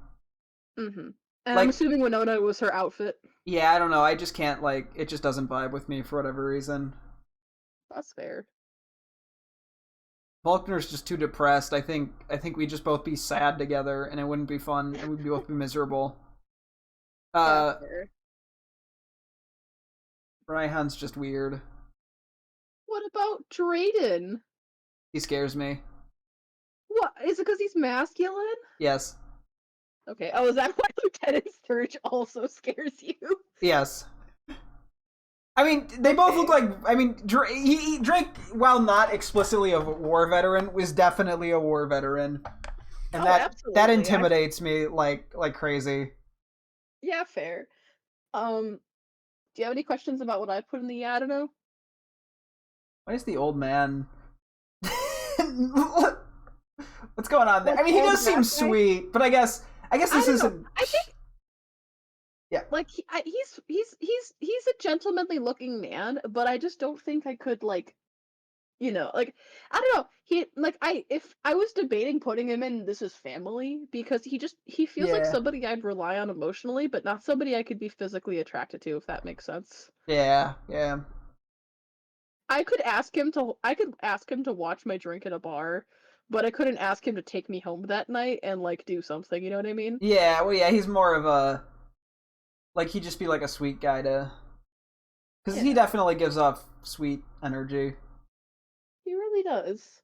Mm-hmm. And I'm Like, assuming Winona was her outfit. yeah, I don't know. I just can't like. It just doesn't vibe with me for whatever reason. That's fair. Faulkner's just too depressed. I think we'd just both be sad together, and it wouldn't be fun, and we'd both be miserable. That's Uh, fair. Raihan's just weird. What about Drayden? He scares me. What is it? Because he's masculine? Yes, Okay. Oh, is that why Lieutenant Surge also scares you? yes. I mean, they both look Okay. like. I mean, Drake, while not explicitly a war veteran, was definitely a war veteran, and Oh, that absolutely. intimidates me like crazy. Yeah, fair. Do you have any questions about what I put in the yeah, I don't know? Why is the old man? What's going on there? Like I mean, he old does seem grass guy? sweet, but I guess I this don't know. isn't. I think Yeah, like he's a gentlemanly looking man, but I just don't think I could like like I don't know. He like I if I was debating putting him in This Is Family because he feels like yeah, somebody I'd rely on emotionally, but not somebody I could be physically attracted to, if that makes sense. yeah. I could ask him to watch my drink at a bar, but I couldn't ask him to take me home that night and like do something, you know what I mean? Yeah, well, yeah, he's more of a like he'd just be like a sweet guy to because he Yeah, definitely gives off sweet energy. he really does.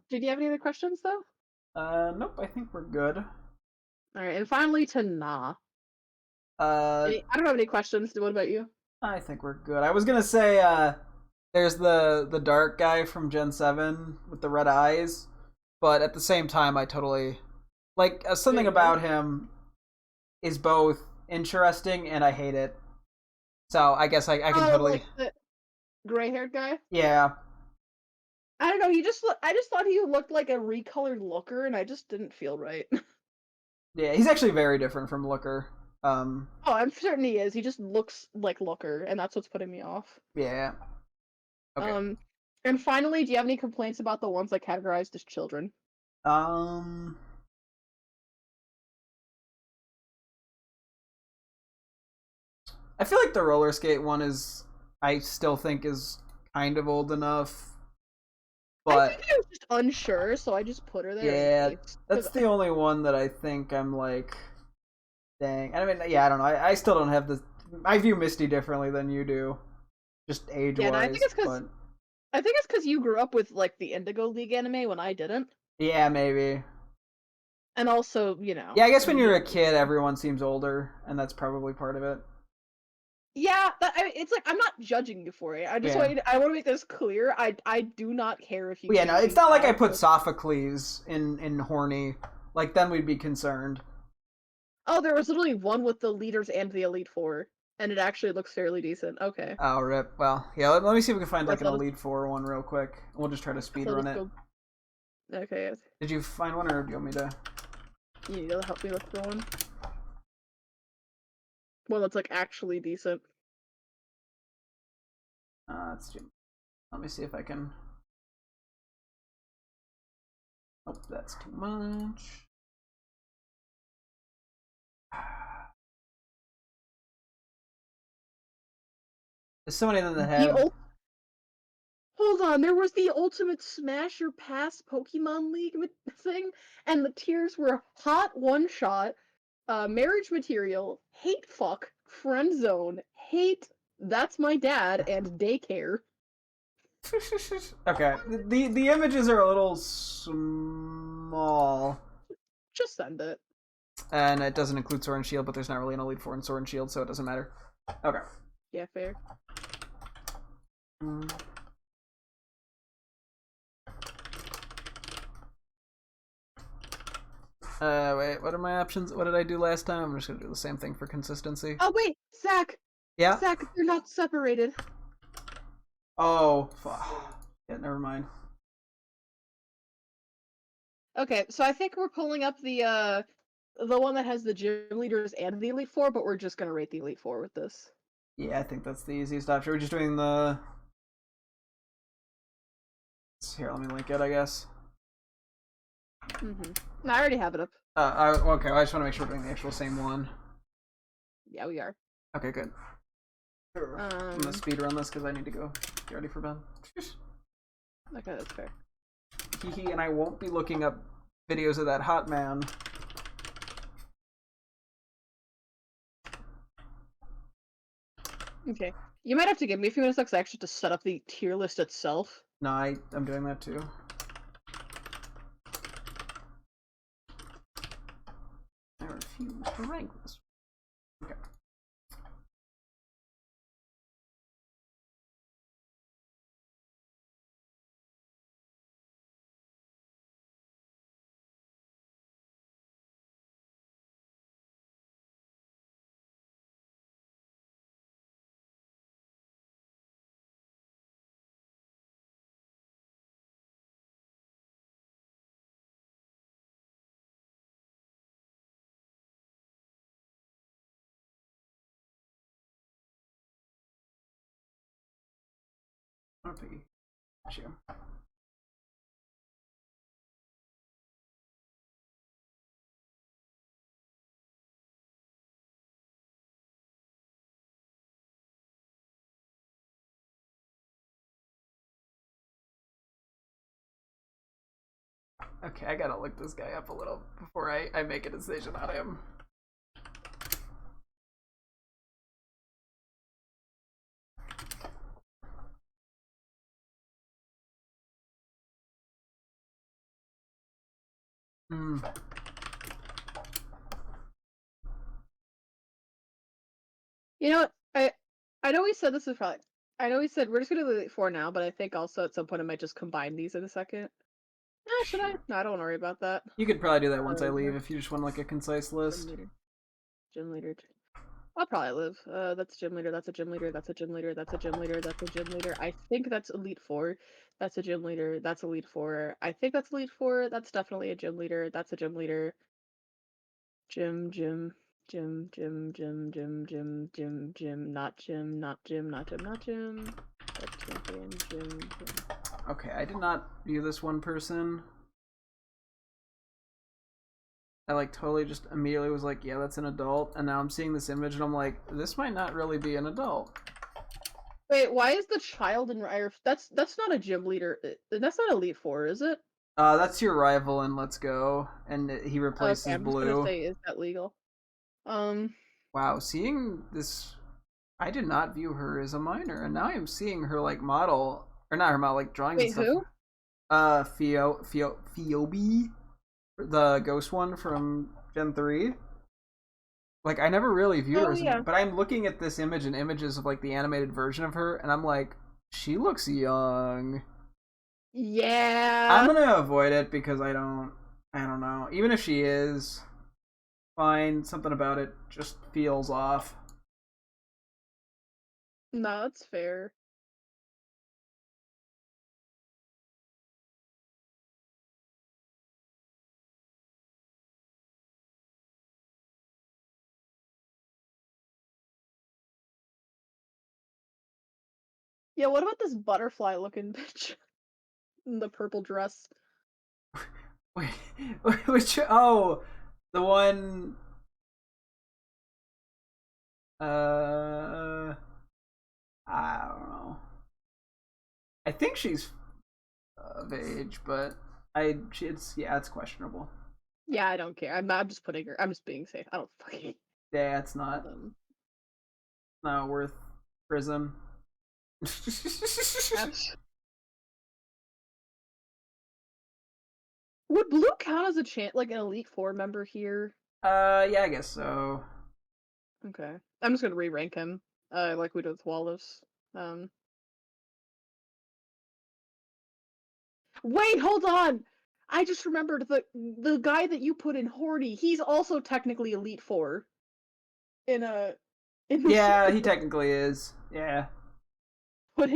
Did you have any other questions though? Nope, I think we're good. Alright, and finally to Nah. Uh, I don't have any questions. What about you? I think we're good. I was gonna say, there's the dark guy from Gen 7 with the red eyes, but at the same time, I totally like something Wait, what? about him is both interesting and I hate it. So I guess I can Oh, totally like the gray-haired guy? yeah. I don't know, I just thought he looked like a recolored Looker, and I just didn't feel right. Yeah, he's actually very different from Looker. Oh, I'm certain he is. He just looks like Looker, and that's what's putting me off. Yeah. Okay. Um, and finally, do you have any complaints about the ones that categorized as children? Um, I feel like the roller skate one is I still think is kind of old enough, I think but I was just unsure, so I just put her there in yeah, case. that's 'Cause the only one that I think I'm like, dang. I mean, yeah, I don't know. I still don't have the. I view Misty differently than you do, just age yeah, and wise. But I think it's because you grew up with like the Indigo League anime when I didn't, yeah, maybe. and also Yeah, I guess when you you're a don't really. kid, everyone seems older, and that's probably part of it. Yeah, it's like I'm not judging you for it. Yeah. I want to make this clear. I do not care if you Well, yeah, no, keep it's being not like I bad. put Sophocles in horny. Like then we'd be concerned. Oh, there was literally one with the leaders and the Elite Four, and it actually looks fairly decent. Okay, Oh, rip. Well, yeah. Let me see if we can find like guess an I'll just Elite Four one real quick. We'll just try to guess speed I'll run just it. go. Okay, Did you find one, or do you want me to? you need to help me look for one that's like actually decent. Let's do. Let me see if I can. Oh, that's too much. There's so many of them that The have. ult. Hold on, there was the Ultimate Smash or Pass Pokemon League thing, and the tiers were hot one shot, marriage material, hate fuck, friend zone, hate, that's my dad, and daycare. Okay, the images are a little small, Just send it. and it doesn't include Sword and Shield, but there's not really an Elite Four in Sword and Shield, so it doesn't matter. Okay. Yeah, fair. Mm. Wait, what are my options? What did I do last time? I'm just gonna do the same thing for consistency. Oh wait, Zach! Yeah? Zach, they're not separated. Oh, fuck. Yeah, never mind. Okay, so I think we're pulling up the one that has the gym leaders and the Elite Four, but we're just gonna rate the Elite Four with this. Yeah, I think that's the easiest option. We're just doing the... Here, let me link it, I guess. Mm-hmm. No, I already have it up. Okay, I just want to make sure we're doing the actual same one. Yeah, we are. Okay, good. I'm gonna speed run this because I need to go get ready for bed. Okay, that's fair. Hehe, and I won't be looking up videos of that hot man. Okay. You might have to give me a few minutes because I actually have to set up the tier list itself. No, I'm doing that too. I refuse to rank this. Okay. Okay. Sure. Okay, I gotta look this guy up a little before I make a decision on him. Mm. You know what? I know we said this is probably. I know we said we're just gonna do Elite Four now, but I think also at some point I might just combine these in a second. Should I? Sure. No, I don't want to worry about that. You could probably do that once I Yeah. leave if you just want like a concise Gym list. leader. Gym leader. I'll probably live. That's a gym leader. That's a gym leader. That's a gym leader. That's a gym leader. That's a gym leader. I think that's Elite Four. That's a gym leader. That's Elite Four. I think that's Elite Four. That's definitely a gym leader. That's a gym leader. Gym, gym, gym, gym, gym, gym, gym, gym, gym, not gym, not gym, not gym, not gym. That's champion, gym, gym. Okay, I did not view this one person. I like totally just immediately was like, yeah, that's an adult, and now I'm seeing this image and I'm like, this might not really be an adult. Wait, why is the child in that's not a gym leader. That's not Elite Four, is it? That's your rival in Let's Go, and he Okay, replaces I'm just gonna Blue. say, is that legal? Um, Wow, seeing this, I did not view her as a minor, and now I'm seeing her like model, or not her model, like drawings and wait, stuff. who? Phoebe, the ghost one from Gen 3. Like I never really viewed her Oh as a, yeah. but I'm looking at this image and images of like the animated version of her, and I'm like, she looks young. I'm Yeah. gonna avoid it because I don't know. Even if she is fine, something about it just feels off. No, that's fair. Yeah, what about this butterfly looking bitch in the purple dress? Wait, which oh, the one. Uh, I don't know. I think she's of age, but it's questionable. Yeah, I don't care. I'm just putting her. I'm just being safe. I don't fucking. Yeah, it's not Um, not worth prison. Gosh. Would Blue count as a like an Elite Four member here? Yeah, I guess so. Okay, I'm just gonna re-rank him, like we did with Wallace. Um, wait, hold on. I just remembered the guy that you put in Horny. He's also technically Elite Four in a in the Yeah, he server. technically is. Yeah. Put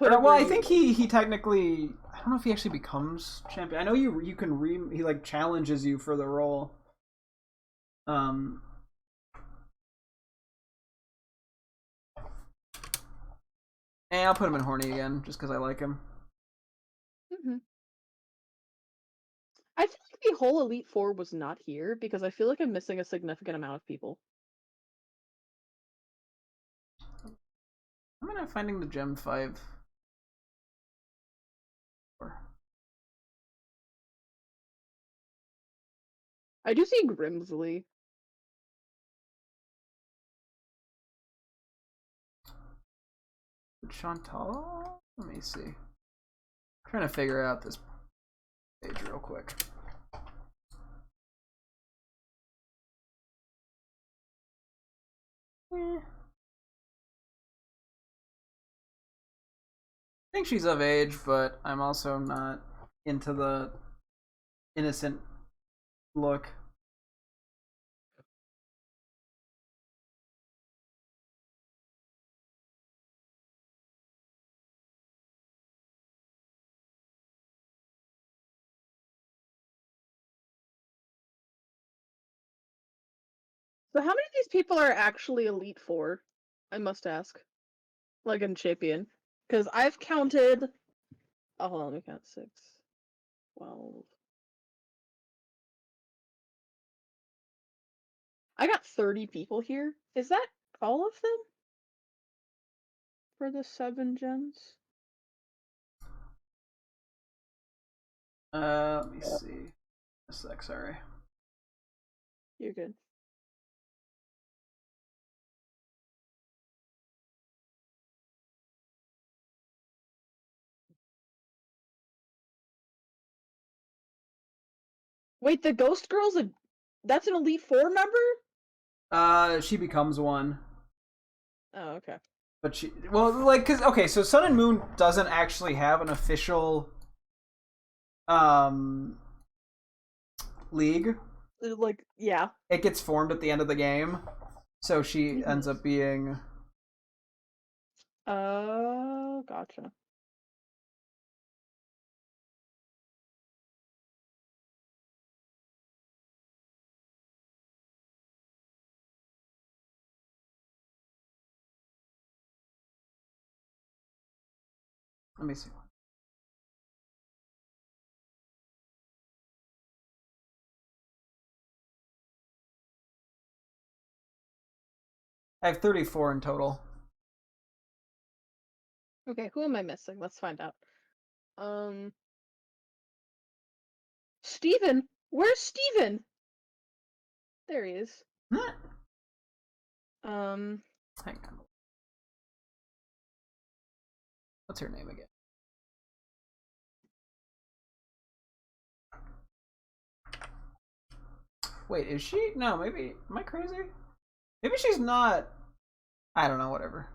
Or, him well, where I you think want. he technically. I don't know if he actually becomes champion. I know you can he like challenges you for the role. Um, and I'll put him in horny again just because I like him. Hmm. I feel like the whole Elite Four was not here because I feel like I'm missing a significant amount of people. I'm not finding the Gem 5. I do see Grimsley. Chantal? Let me see. I'm trying to figure out this page real quick. I think she's of age, but I'm also not into the innocent look. So how many of these people are actually Elite Four? I must ask. Like in champion. Because I've counted. Oh, hold on, let me count 6, 12. I got 30 people here. Is that all of them? For the 7 gens? Let me see. A sec, sorry. You're good. Wait, the Ghost Girl's that's an Elite Four member? She becomes one. Oh, okay. But she, well, like, cause okay, so Sun and Moon doesn't actually have an official, league. Like, yeah. It gets formed at the end of the game, so she ends up being. Oh, gotcha. Let me see. I have 34 in total. Okay, who am I missing? Let's find out. Steven? Where's Steven? There he is. Hang on. What's her name again? Wait, is she? No, maybe. Am I crazy? Maybe she's not. I don't know, whatever.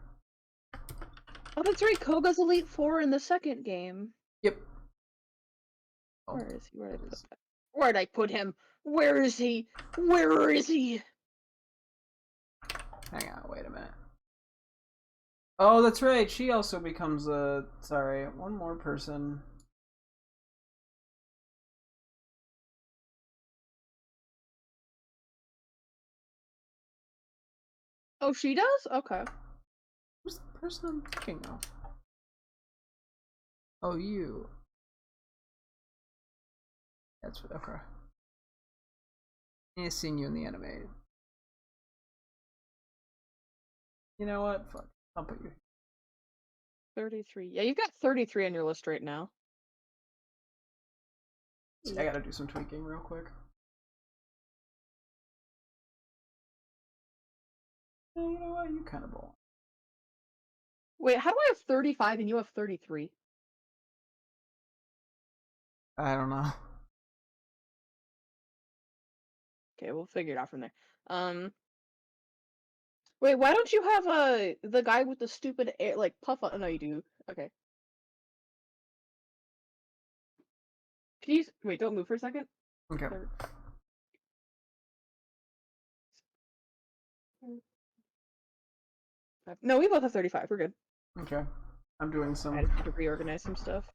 Oh, that's right, Koga's Elite Four in the second game. Yep. Oh, where is he? Where'd I put him? Where is he? Where is he? Hang on, wait a minute. Oh, that's right. She also becomes a. Sorry, one more person. Oh, she does? Okay. Who's the person I'm thinking of? Oh, you. That's okay. I've seen you in the anime. You know what? Fuck. I'll put you. 33. Yeah, you've got 33 on your list right now. I gotta do some tweaking real quick. You know what? You kind of belong. Wait, how do I have 35 and you have 33? I don't know. Okay, we'll figure it out from there. Wait, why don't you have the guy with the stupid air, like puff on? No, you do. Okay. Can you wait? Don't move for a second. Okay. No, we both have 35. We're good. Okay. I'm doing some. I just need to reorganize some stuff.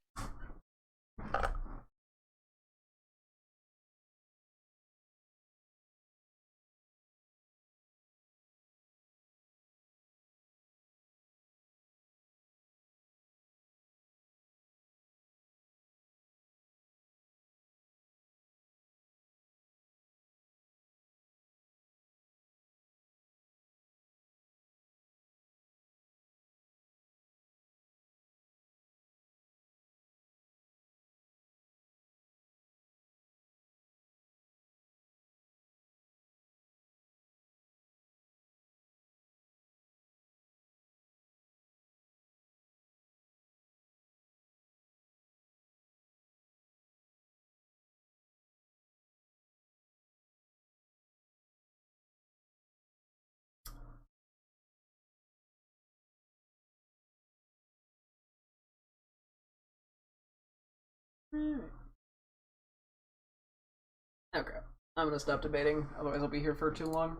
Okay. I'm gonna stop debating, otherwise I'll be here for too long.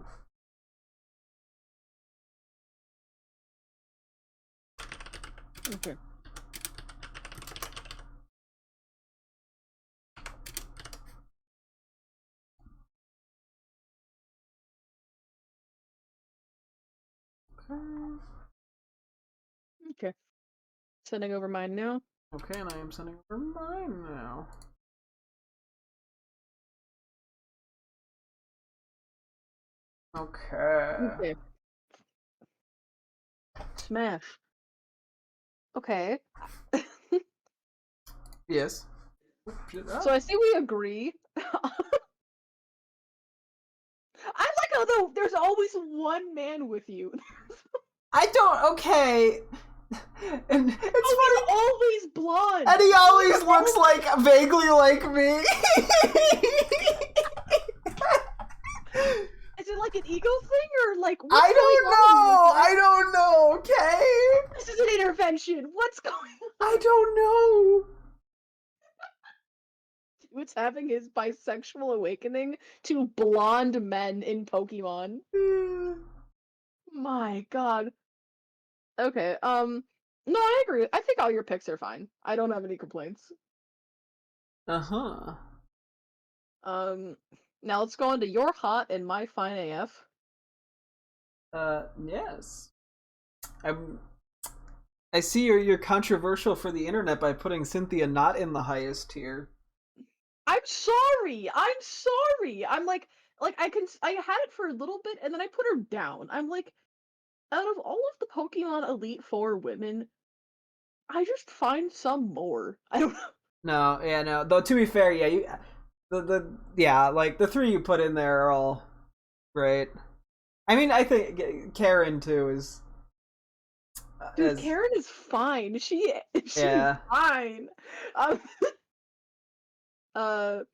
Okay. Okay. Sending over mine now. Okay, and I am sending over mine now. Okay. Smash. Okay. Yes. So I see we agree. I like how though there's always one man with you. I don't. Okay. And it's He's always blonde. and he always looks like vaguely like me. like an ego thing, or like what's I don't going on? know. I don't know. Okay. This is an intervention. What's going on? I don't know. Dude's having his bisexual awakening to blonde men in Pokemon. My God. Okay. No, I agree. I think all your picks are fine. I don't have any complaints. Uh-huh. Now let's go on to your hot and my fine AF. Yes. I see you're controversial for the internet by putting Cynthia not in the highest tier. I'm sorry. I'm sorry. I'm like I had it for a little bit and then I put her down. I'm like, out of all of the Pokemon Elite Four women, I just find some more. I don't know. No, yeah, no. Though to be fair, yeah, like the three you put in there are all great. I mean, I think Karen too is. Dude, Karen is fine. She's Yeah. fine. Um,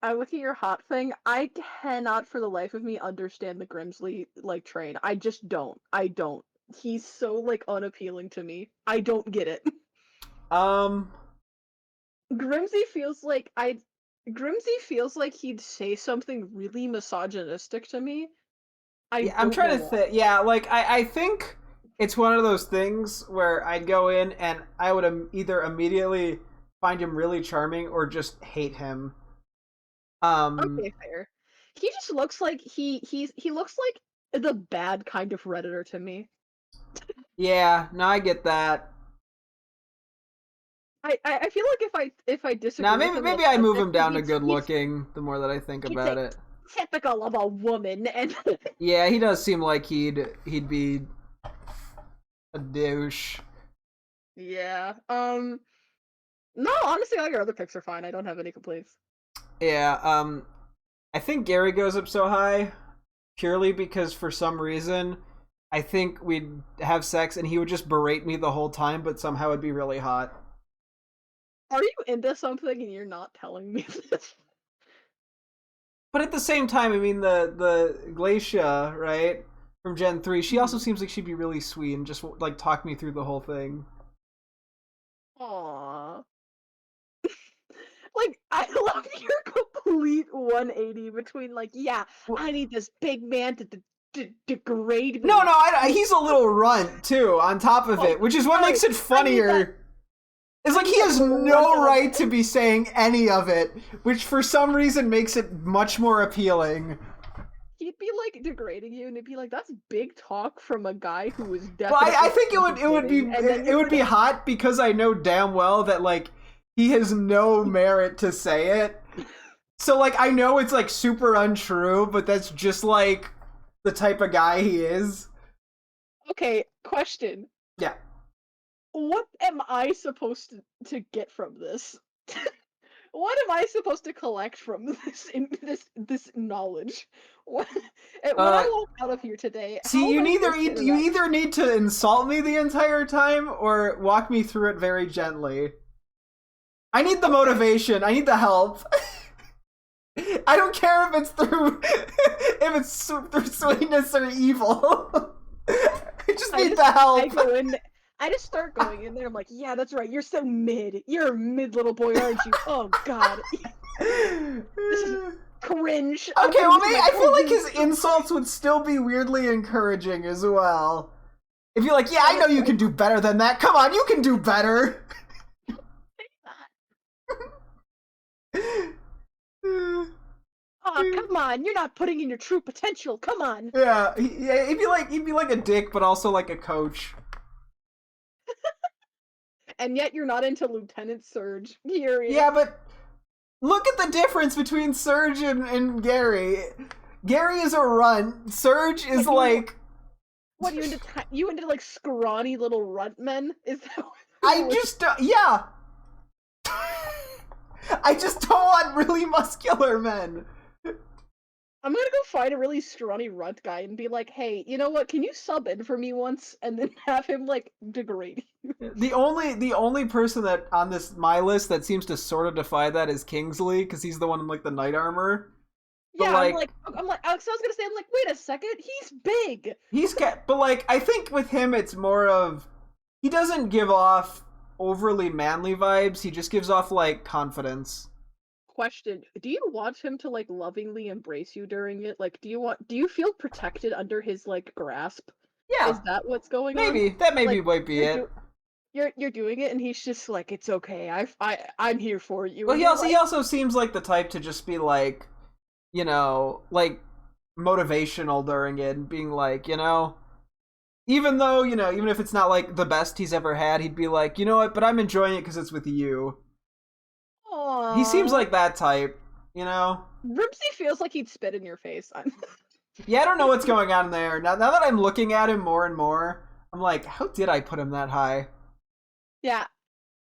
I look at your hot thing. I cannot for the life of me understand the Grimsley like train. I just don't. I don't. He's so like unappealing to me. I don't get it. Grimsy feels like he'd say something really misogynistic to me. I'm trying to think. Yeah, like I think it's one of those things where I'd go in and I would either immediately find him really charming or just hate him. Okay, fair. He just looks like he looks like the bad kind of Redditor to me. Yeah, no, I get that. I feel like if I disagree Now with him, maybe I move him down to good looking the more that I think about like it. Typical of a woman, and yeah, he does seem like he'd be a douche. Yeah. No, honestly, all your other picks are fine. I don't have any complaints. Yeah. I think Gary goes up so high purely because for some reason I think we'd have sex and he would just berate me the whole time, but somehow it'd be really hot. Are you into something and you're not telling me this? But at the same time, I mean, the Glacia, right, from Gen 3, she also seems like she'd be really sweet and just, like, talk me through the whole thing. Aww. Like, I love your complete 180 between, like, yeah, I need this big man to degrade me. No, he's a little runt, too, on top of it, which is what makes it funnier. It's like he has no right to be saying any of it, which for some reason makes it much more appealing. He'd be like degrading you, and it'd be like, "That's big talk from a guy who was definitely." Well, I think it would be hot because I know damn well that like he has no merit to say it. So like I know it's like super untrue, but that's just like the type of guy he is. Okay, question. Yeah. What am I supposed to get from this? What am I supposed to collect from this knowledge? When I walk out of here today, see, you either need to insult me the entire time or walk me through it very gently. I need the motivation. I need the help. I don't care if it's through sweetness or evil. I just need the help. I just start going in there. I'm like, yeah, that's right. You're so mid. You're a mid little boy, aren't you? Oh God, this is cringe. Okay, well, maybe I feel like his insults would still be weirdly encouraging as well. If you're like, yeah, I know you can do better than that. Come on, you can do better. Oh, come on! You're not putting in your true potential. Come on. Yeah, he'd be like a dick, but also like a coach. And yet you're not into Lieutenant Surge. Gary. Yeah, but look at the difference between Surge and Gary. Gary is a runt. Surge is like. What you into like scrawny little runt men? Is that? Yeah. I just don't want really muscular men. I'm gonna go find a really scrawny runt guy and be like, hey, you know what, can you sub in for me once? And then have him, like, degrade you. The only person that on my list that seems to sort of defy that is Kingsley, because he's the one in, like, the knight armor. But Yeah, like I'm like Alex. I was gonna say, I'm like, wait a second, he's big. but like I think with him it's more of he doesn't give off overly manly vibes. He just gives off like confidence. Question: do you want him to like lovingly embrace you during it? Like, do you feel protected under his like grasp? Yeah, Is that what's going on? maybe that maybe Like, might be you're it. do you're doing it, and he's just like, it's okay. I'm here for you, Well, and you're he like, also seems like the type to just be like, like motivational during it and being like, even though, even if it's not like the best he's ever had, he'd be like, you know what, but I'm enjoying it because it's with you. He seems aww. like that type. Ripsy feels like he'd spit in your face. Yeah, I don't know what's going on there. Now that I'm looking at him more and more, I'm like, how did I put him that high? Yeah,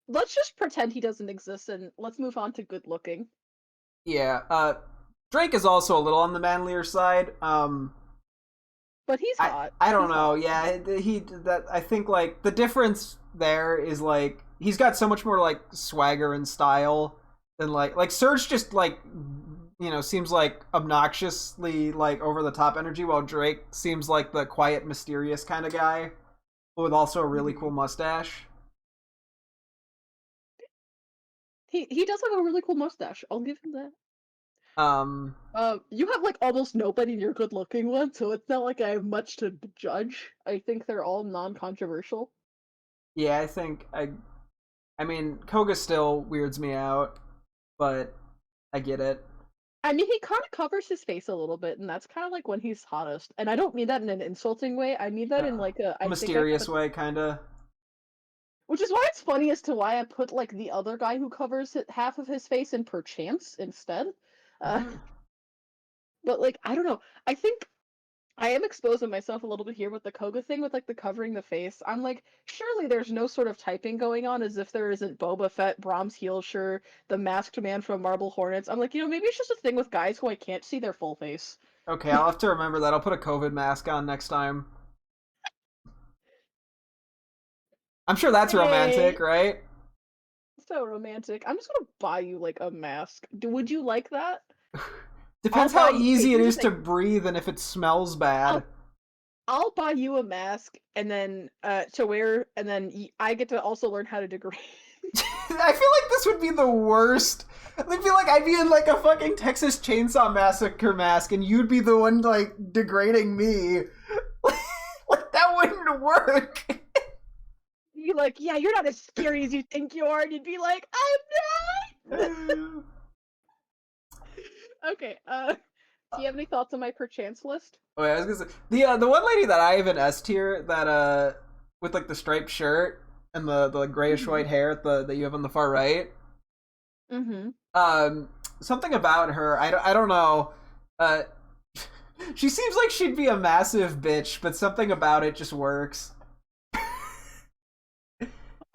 let's just pretend he doesn't exist, and let's move on to good looking. Yeah, Drake is also a little on the manlier side. But he's I hot. I don't He's know. hot. Yeah, I think like the difference there is like he's got so much more like swagger and style than like Surge just like seems like obnoxiously like over the top energy, while Drake seems like the quiet, mysterious kind of guy with also a really Mhm. cool mustache. He does have a really cool mustache. I'll give him that. Um, You have like almost nobody in your good looking one, so it's not like I have much to judge. I think they're all non-controversial. yeah, I mean Koga still weirds me out, but I get it. I mean, he kind of covers his face a little bit, and that's kind of like when he's hottest. And I don't mean that in an insulting way. I mean that in like a, I think I Mysterious put, way, kind of. which is why it's funny as to why I put like the other guy who covers half of his face in perchance instead. Uh, but like, I don't know. I think I am exposing myself a little bit here with the Koga thing with like the covering the face. I'm like, surely there's no sort of typing going on as if there isn't Boba Fett, Brahms Heelshire, the masked man from Marble Hornets. I'm like, maybe it's just a thing with guys who I can't see their full face. Okay, I'll have to remember that. I'll put a COVID mask on next time. I'm sure that's romantic, Hey, right? so romantic. I'm just gonna buy you like a mask. Would you like that? I'll Depends buy how you. Okay, easy it here's the is to thing. breathe and if it smells bad. I'll I'll buy you a mask and then to wear, and then I get to also learn how to degrade. I feel like this would be the worst. I feel like I'd be in like a fucking Texas Chainsaw Massacre mask and you'd be the one like degrading me. Like that wouldn't work. You're like, yeah, you're not as scary as you think you are, and you'd be like, I'm not. Okay. Do you have any thoughts on my perchance list? Wait, I was gonna say the one lady that I have in S tier that with like the striped shirt and the grayish Mm-hmm. white hair that you have on the far right. Mm-hmm. Um, something about her, I don't know. Uh, she seems like she'd be a massive bitch, but something about it just works.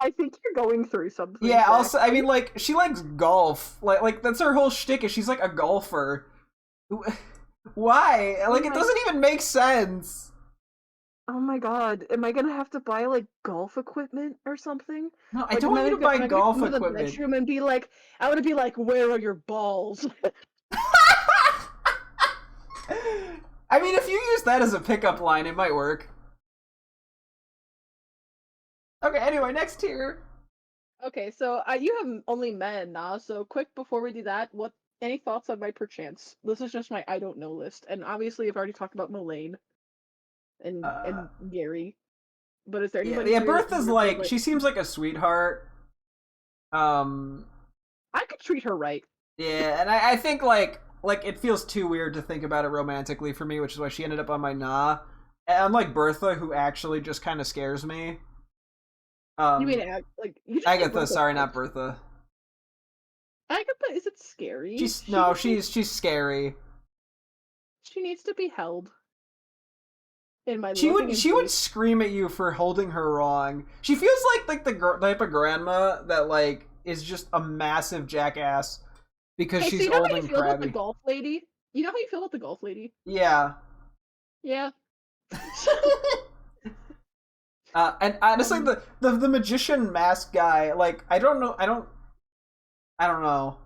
I think you're going through something, Yeah. Jack. Also, I mean, like she likes golf. Like that's her whole shtick. Is she's like a golfer. Why? Oh Like it my, doesn't even make sense. oh my God. Am I gonna have to buy like golf equipment or something? No, I Like, don't want you to buy am I gonna golf come to the equipment. bedroom and be like, I want to be like, where are your balls? I mean, if you use that as a pickup line, it might work. Okay, anyway, next tier. Okay, so you have only men now. So quick before we do that, what any thoughts on my perchance? This is just my I don't know list, and obviously I've already talked about Mullane Uh, and Gary. But is there yeah, anybody yeah. here that Bertha's you really like like? she seems like a sweetheart. Um, I could treat her right. yeah, and I think like it feels too weird to think about it romantically for me, which is why she ended up on my nah. And unlike Bertha, who actually just kind of scares me. You mean Um, like you just said Agatha, Bertha sorry, not twice. Bertha. Agatha, is it scary? She's She no, just like she's scary. she needs to be held in my She loving would she would embrace. scream at you for holding her wrong. She feels like the type of grandma that like is just a massive jackass because Hey, so she's you know old how you and feel about the crabby. golf lady? You know how you feel about the golf lady? Yeah. Yeah. And honestly, um, the magician mask guy, like I don't know, I don't know.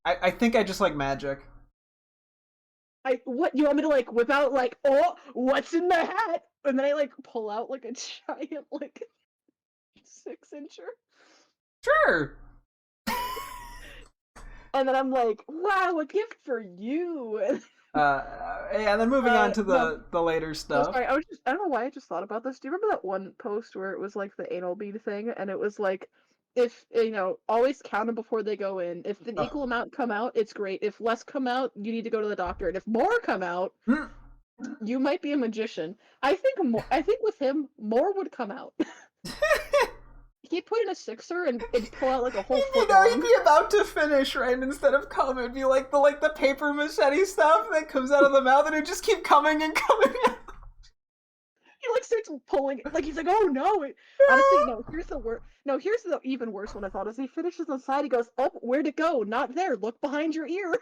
I think I just like magic. what you want me to like whip out like, oh, what's in the hat? And then I like pull out like a giant like 6-incher. Sure. And then I'm like, wow, a gift for you. Yeah, and then moving on to No, the later no, stuff. sorry, I don't know why I just thought about this. Do you remember that one post where it was like the anal bead thing? And it was like, if, always count them before they go in. If an Uh, equal amount come out, it's great. If less come out, you need to go to the doctor. And if more come out, hmm. you might be a magician. I think with him, more would come out. He'd put in a sixer and pull out like a whole foot He'd long. be about to finish, right? And instead of cum, it'd be like the paper machete stuff that comes out of the mouth, and it'd just keep coming and coming out. He like starts pulling, like he's like, oh no. Honestly, no. Here's the worst. No, here's the even worse one. I thought as he finishes on the side, he goes, oh, where'd it go? Not there. Look behind your ear.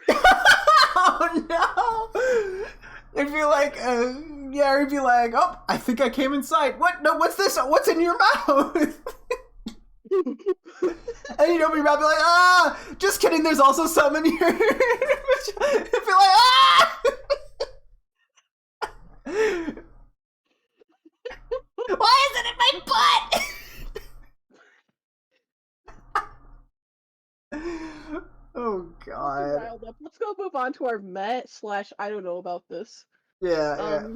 Oh no! It'd be like, yeah, it'd be like, oh, I think I came inside. What? No, what's this? What's in your mouth? And you know, be like, ah, just kidding. There's also some in here. It'd be like, ah. Why is it in my butt? Oh god. Riled up. Let's go move on to our Met / I don't know about this. Yeah.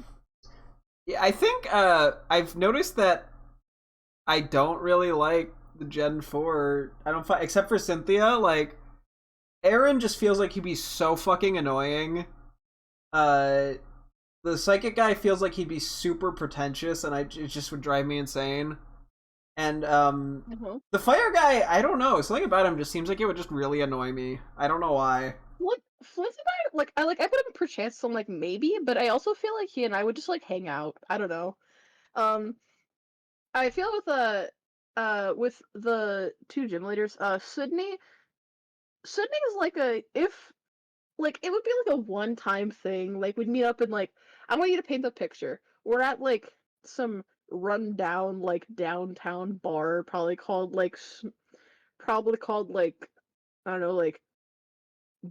Yeah, I think I've noticed that I don't really like the Gen 4. I don't find, except for Cynthia, like Aaron just feels like he'd be so fucking annoying. The psychic guy feels like he'd be super pretentious, and it just would drive me insane. And the fire guy, I don't know, something about him just seems like it would just really annoy me. I don't know why. What Flint and I I put him per chance, so I'm like maybe, but I also feel like he and I would just like hang out. I don't know. Um, I feel with the two gym leaders, Sydney is like a if like it would be like a one-time thing. Like we'd meet up and like I want you to paint the picture. We're at like some rundown like downtown bar, probably called like I don't know, like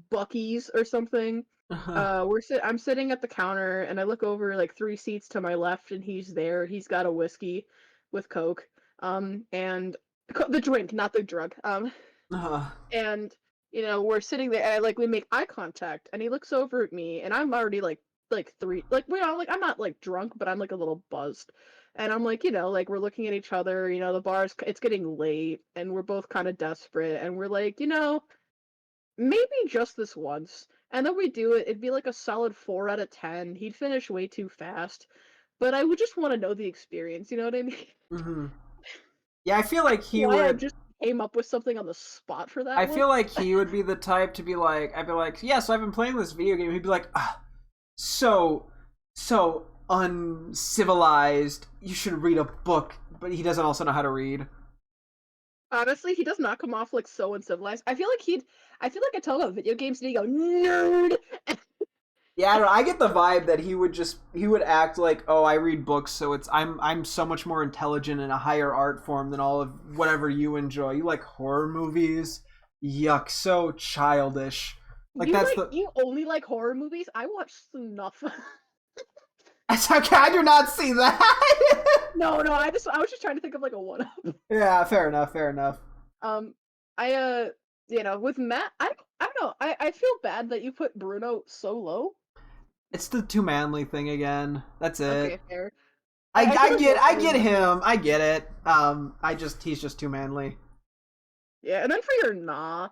Bucky's or something. I'm sitting at the counter and I look over like 3 seats to my left and he's there. He's got a whiskey with Coke. And the drink, not the drug. And we're sitting there and we make eye contact and he looks over at me and I'm already I'm not like drunk, but I'm like a little buzzed. And I'm like, we're looking at each other, it's getting late and we're both kind of desperate and we're like, maybe just this once. And then we do it, it'd be like a solid 4 out of 10. He'd finish way too fast. But I would just want to know the experience, you know what I mean? Mm-hmm. Yeah, I feel like he I would. just came up with something on the spot for that I one. feel like he would be the type to be like, I'd be like, yeah, so I've been playing this video game. He'd be like, so uncivilized. You should read a book, but he doesn't also know how to read. Honestly, he does not come off like so uncivilized. I feel like I tell him about video games and he'd go, nerd! Yeah, I don't know. I get the vibe that he would act like, oh, I read books, so I'm so much more intelligent in a higher art form than all of whatever you enjoy. You like horror movies? Yuck, so childish. Like You only like horror movies? I watch snuff. It's okay, I do not see that. No, I was just trying to think of like a one-up. Yeah, fair enough. With Matt, I don't know. I feel bad that you put Bruno so low. It's the too manly thing again. That's it. Okay, fair. I get him. I get it. He's just too manly. Yeah, and then for your nah.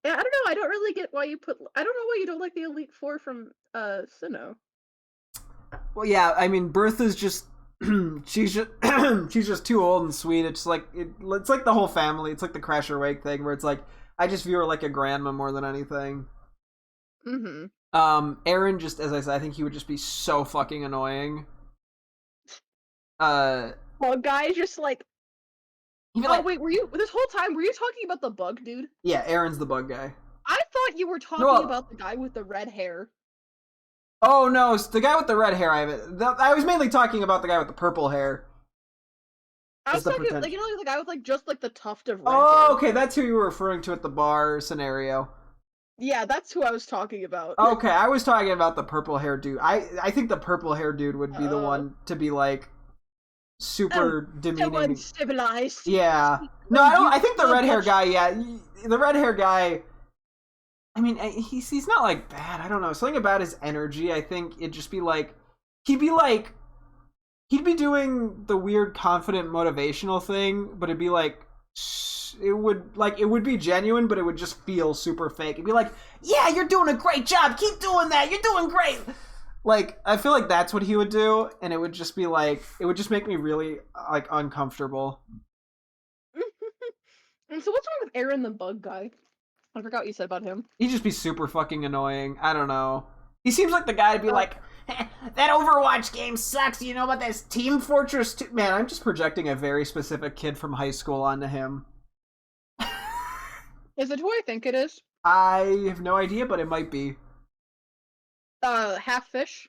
Yeah, I don't know. I don't really get why you I don't know why you don't like the Elite Four from Sinnoh. Well, yeah, I mean, Bertha's just she's just too old and sweet. It's like it's like the whole family. It's like the Crasher Wake thing where it's like I just view her like a grandma more than anything. Mm-hmm. Aaron, just as I said, I think he would just be so fucking annoying. Well, guy just like. Wait, were you talking about the bug dude? Yeah, Aaron's the bug guy. I thought you were talking about the guy with the red hair. Oh no, it's the guy with the red hair. I was mainly talking about the guy with the purple hair. I was talking the guy with just the tuft of red hair. Oh, okay, that's who you were referring to at the bar scenario. Yeah, that's who I was talking about. Okay, I was talking about the purple hair dude. I think the purple hair dude would be the Uh, one to be like oh, super so demeaning. uncivilized. Yeah. No, Oh, I don't. you I think the love red hair that guy. Yeah, the red hair guy. I mean, he's not like bad. I don't know. Something about his energy. I think it'd just be like he'd be like he'd be doing the weird confident motivational thing, but it'd be like it would be genuine, but it would just feel super fake. It'd be like, yeah, you're doing a great job. Keep doing that. You're doing great. Like, I feel like that's what he would do, and it would just be like it would just make me really like uncomfortable. And so what's wrong with Aaron the bug guy? I forgot what you said about him. He'd just be super fucking annoying. I don't know. He seems like the guy to be Uh, like, that Overwatch game sucks. You know about this Team Fortress 2? Man, I'm just projecting a very specific kid from high school onto him. is it who I think it is? I have no idea, but it might be. Half fish.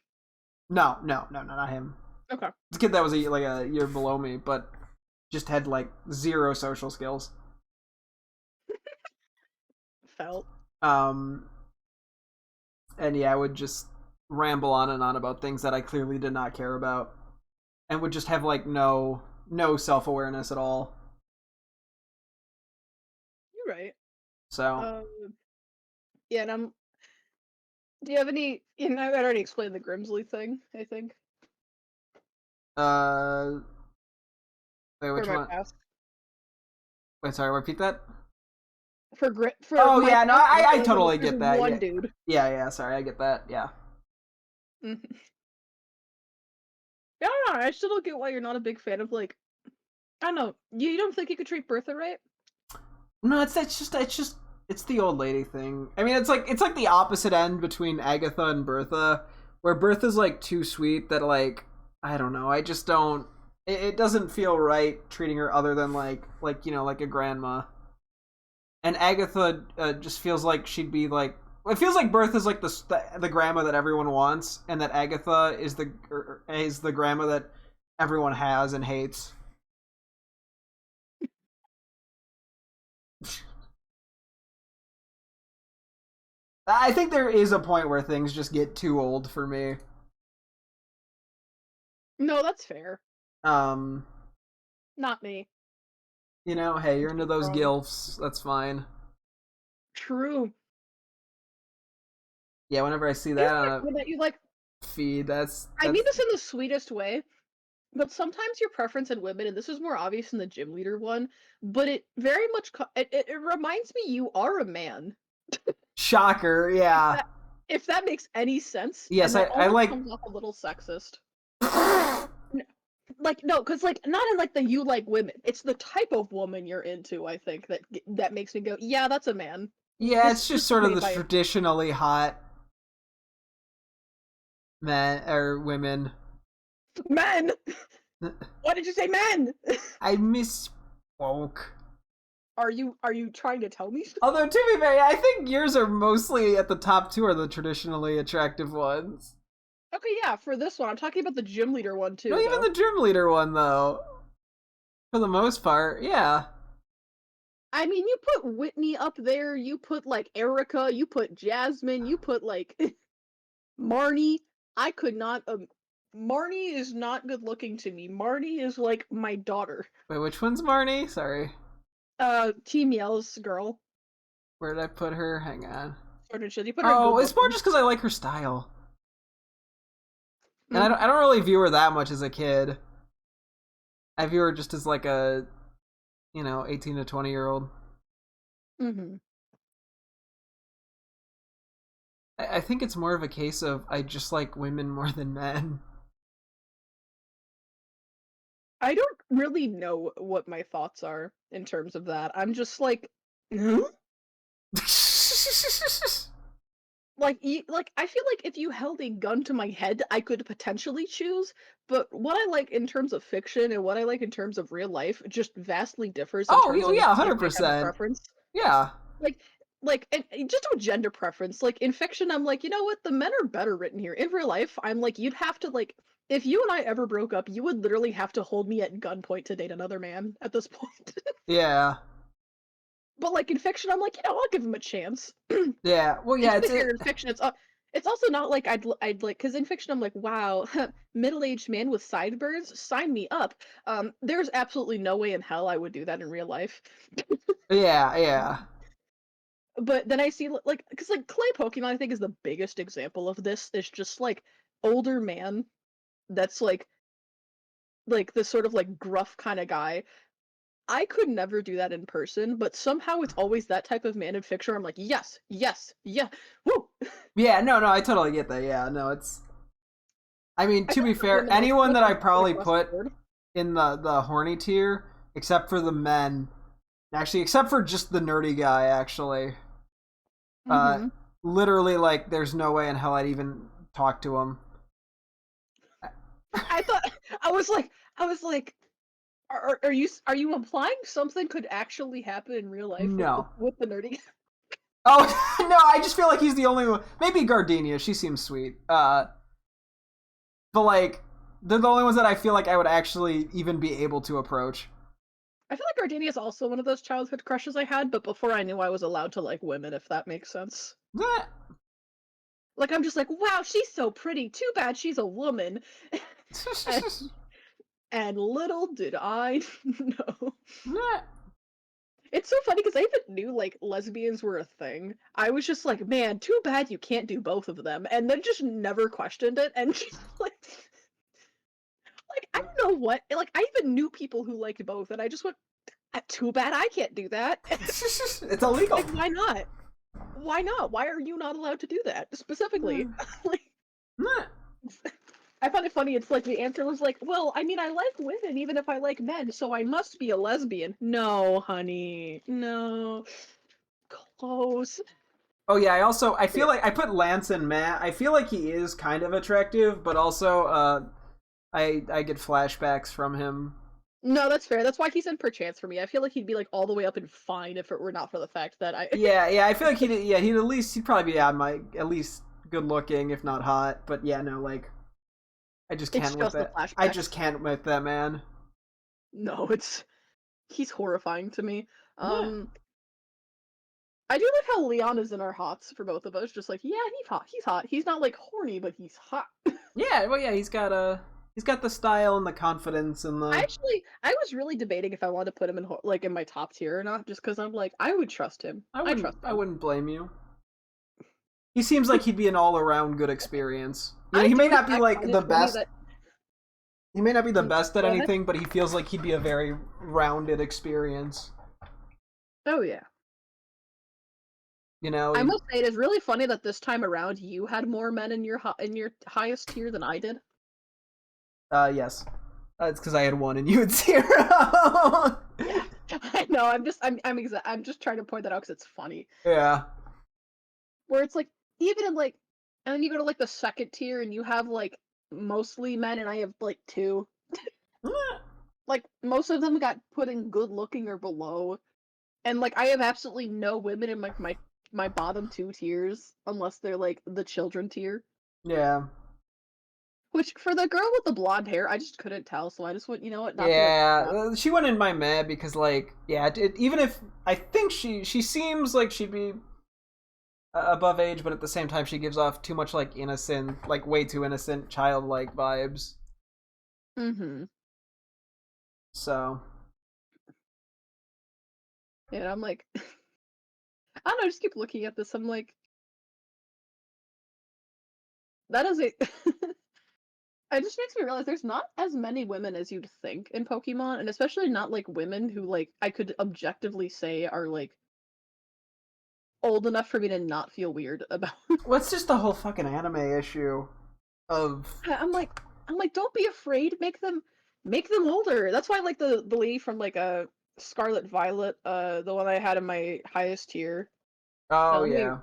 No, not him. Okay. It's a kid that was like a year below me, but just had like zero social skills. Felt. Um, and yeah, I would just ramble on and on about things that I clearly did not care about, and would just have like no self awareness at all. You're right. So Yeah, and I'm. Do you have any? You know, I already explained the Grimsley thing. I think uh, wait, for which my one? past. Wait, sorry, repeat that. For Oh my yeah, no, past I relationship, totally there's get that. one Yeah, dude. yeah, sorry, I get that. Yeah. Mhm. Yeah, I don't know. I still don't get why you're not a big fan of like. I don't know. You don't think you could treat Bertha right? No, it's the old lady thing. I mean, it's like the opposite end between Agatha and Bertha, where Bertha's like too sweet that like I don't know. I just don't. It doesn't feel right treating her other than like you know like a grandma. And Agatha just feels like she'd be like. It feels like Bertha's like the grandma that everyone wants, and that Agatha is the grandma that everyone has and hates. I think there is a point where things just get too old for me. No, that's fair. Um, Not me. you know, hey, you're into those Wrong. gilfs. That's fine. True. Yeah, whenever I see that Isn't on it a that you like? feed, I that's mean this in the sweetest way, but sometimes your preference in women, and this is more obvious in the gym leader one, but it very much it reminds me you are a man. shocker. If Yeah. that if that makes any sense, Yes, and that I almost like. comes off a little sexist. Like no, because like not in like the you like women. It's the type of woman you're into. I think that makes me go, yeah, that's a man. Yeah, it's just This was sort of made the by a traditionally hot men or women. men. Why did you say men? I misspoke. Are you trying to tell me? Although to be fair, I think yours are mostly at the top two are the traditionally attractive ones. Okay, yeah, for this one, I'm talking about the gym leader one No, too, even though. the gym leader one though. For the most part, yeah. I mean, you put Whitney up there, you put like Erica, you put Jasmine, you put like Marnie. I could not. Marnie is not good looking to me. Marnie is like my daughter. Wait, which one's Marnie? Sorry. Team Yell's girl. Where did I put her? Hang on. Sort of shit. You put her Oh, good it's more looking. just because I like her style, and Mm-hmm. I don't really view her that much as a kid. I view her just as like a, you know, 18 to 20 year old. Mm-hmm. I think it's more of a case of I just like women more than men. I don't really know what my thoughts are in terms of that. I'm just like, hmm? Like I feel like if you held a gun to my head, I could potentially choose, but what I like in terms of fiction and what I like in terms of real life just vastly differs in Oh, terms of yeah, if hundred I have a percent. preference. Yeah. Like and just a gender preference. Like in fiction, I'm like, you know what, the men are better written here. In real life, I'm like, you'd have to like if you and I ever broke up, you would literally have to hold me at gunpoint to date another man at this point. Yeah. But like in fiction, I'm like, I'll give him a chance. Yeah. Well, And yeah. to be It's fair, it. in fiction, it's also not like I'd like, because in fiction I'm like, wow, middle-aged man with sideburns, sign me up. There's absolutely no way in hell I would do that in real life. Yeah. Yeah. But then I see like, because like clay Pokemon, I think is the biggest example of this. Is just like older man that's like this sort of like gruff kind of guy. I could never do that in person, but somehow it's always that type of man in fiction. I'm like, yes, yes, yeah, woo. Yeah. No. No. I totally get that. Yeah. No. It's. I mean, I to feel be like fair, women like anyone look that I like that probably across the put board. in the horny tier, except for the men, actually, except for just the nerdy guy, actually. Uh, Mm-hmm. literally, like, there's no way in hell I'd even talk to him. I thought I was like, are you implying something could actually happen in real life with No. the nerdy? Oh no, I just feel like he's the only one. Maybe Gardenia, she seems sweet. But like, they're the only ones that I feel like I would actually even be able to approach. I feel like Gardenia is also one of those childhood crushes I had, but before I knew I was allowed to like women, if that makes sense. Eh. Like I'm just like, wow, she's so pretty. Too bad she's a woman. and, and little did I know. Eh. It's so funny because I even knew like lesbians were a thing. I was just like, man, too bad you can't do both of them, and then just never questioned it. And just like I don't know what. Like I even knew people who liked both, and I just went, too bad I can't do that. It's illegal. Like why not? Why not? Why are you not allowed to do that specifically? Like Eh. I found it funny. It's like the answer was like, well, I mean, I like women even if I like men, so I must be a lesbian. No, honey, no. Close. Oh yeah, I feel Yeah. like I put Lance and Matt. I feel like he is kind of attractive, but also I get flashbacks from him. No, that's fair. That's why he's in perchance for me. I feel like he'd be like all the way up and fine if it were not for the fact that I. Yeah, yeah, I feel like he'd probably be on my at least good looking, if not hot. But yeah, no, like I just It's can't with just the that. I just flashbacks. can't with that man. No, it's he's horrifying to me. Yeah, I do like how Leon is in our hots for both of us. Just like, yeah, he's hot. He's hot. He's not like horny, but he's hot. yeah, well, yeah, he's got the style and the confidence and the I was really debating if I wanted to put him in like in my top tier or not, just because I'm like, I would trust him. I trust I him. wouldn't blame you. He seems like he'd be an all around good experience. You know, I he may do. not be I like find the it funny best. that. He may not be the best at Go ahead. anything, but he feels like he'd be a very rounded experience. Oh yeah. You know, I must say it is really funny that this time around you had more men in in your highest tier than I did. yes. It's because I had one and you had zero. Yeah, I know. I'm just trying to point that out because it's funny. Yeah. Where it's like even in like, and then you go to like the second tier and you have like mostly men and I have like two. Like most of them got put in good looking or below, and like I have absolutely no women in my bottom two tiers unless they're like the children tier. Yeah. Which for the girl with the blonde hair, I just couldn't tell, so I just went, you know what, not gonna. Yeah, Not. she went in my meh because, like, yeah, even if I think she seems like she'd be above age, but at the same time she gives off too much like innocent, like way too innocent, childlike vibes. Mm-hmm. So And I'm like, I don't know, I just keep looking at this. I'm like, that is a. It just makes me realize there's not as many women as you'd think in Pokemon, and especially not like women who like I could objectively say are like old enough for me to not feel weird about. what's just the whole fucking anime issue of I'm like, don't be afraid. Make them older. That's why like the lady from like Scarlet Violet, the one I had in my highest tier. oh Let me. yeah.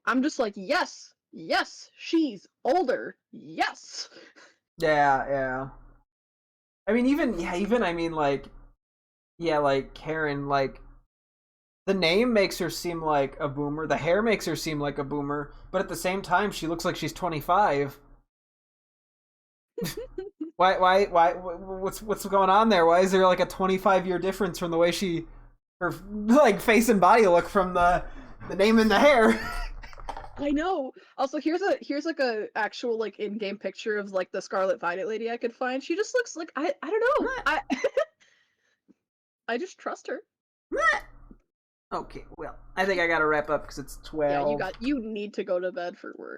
I'm just like, yes, yes, she's older. Yes. Yeah, yeah. I mean even I mean like yeah, like Karen, like the name makes her seem like a boomer. The hair makes her seem like a boomer, but at the same time, she looks like she's 25. Why? What's going on there? Why is there like a 25-year difference from the way she her like face and body look from the name and the hair. I know. Also, here's like a actual like in-game picture of like the Scarlet Violet lady I could find. She just looks like I don't know. I just trust her. Okay, well, I think I gotta wrap up because it's 12. Yeah, you need to go to bed for work.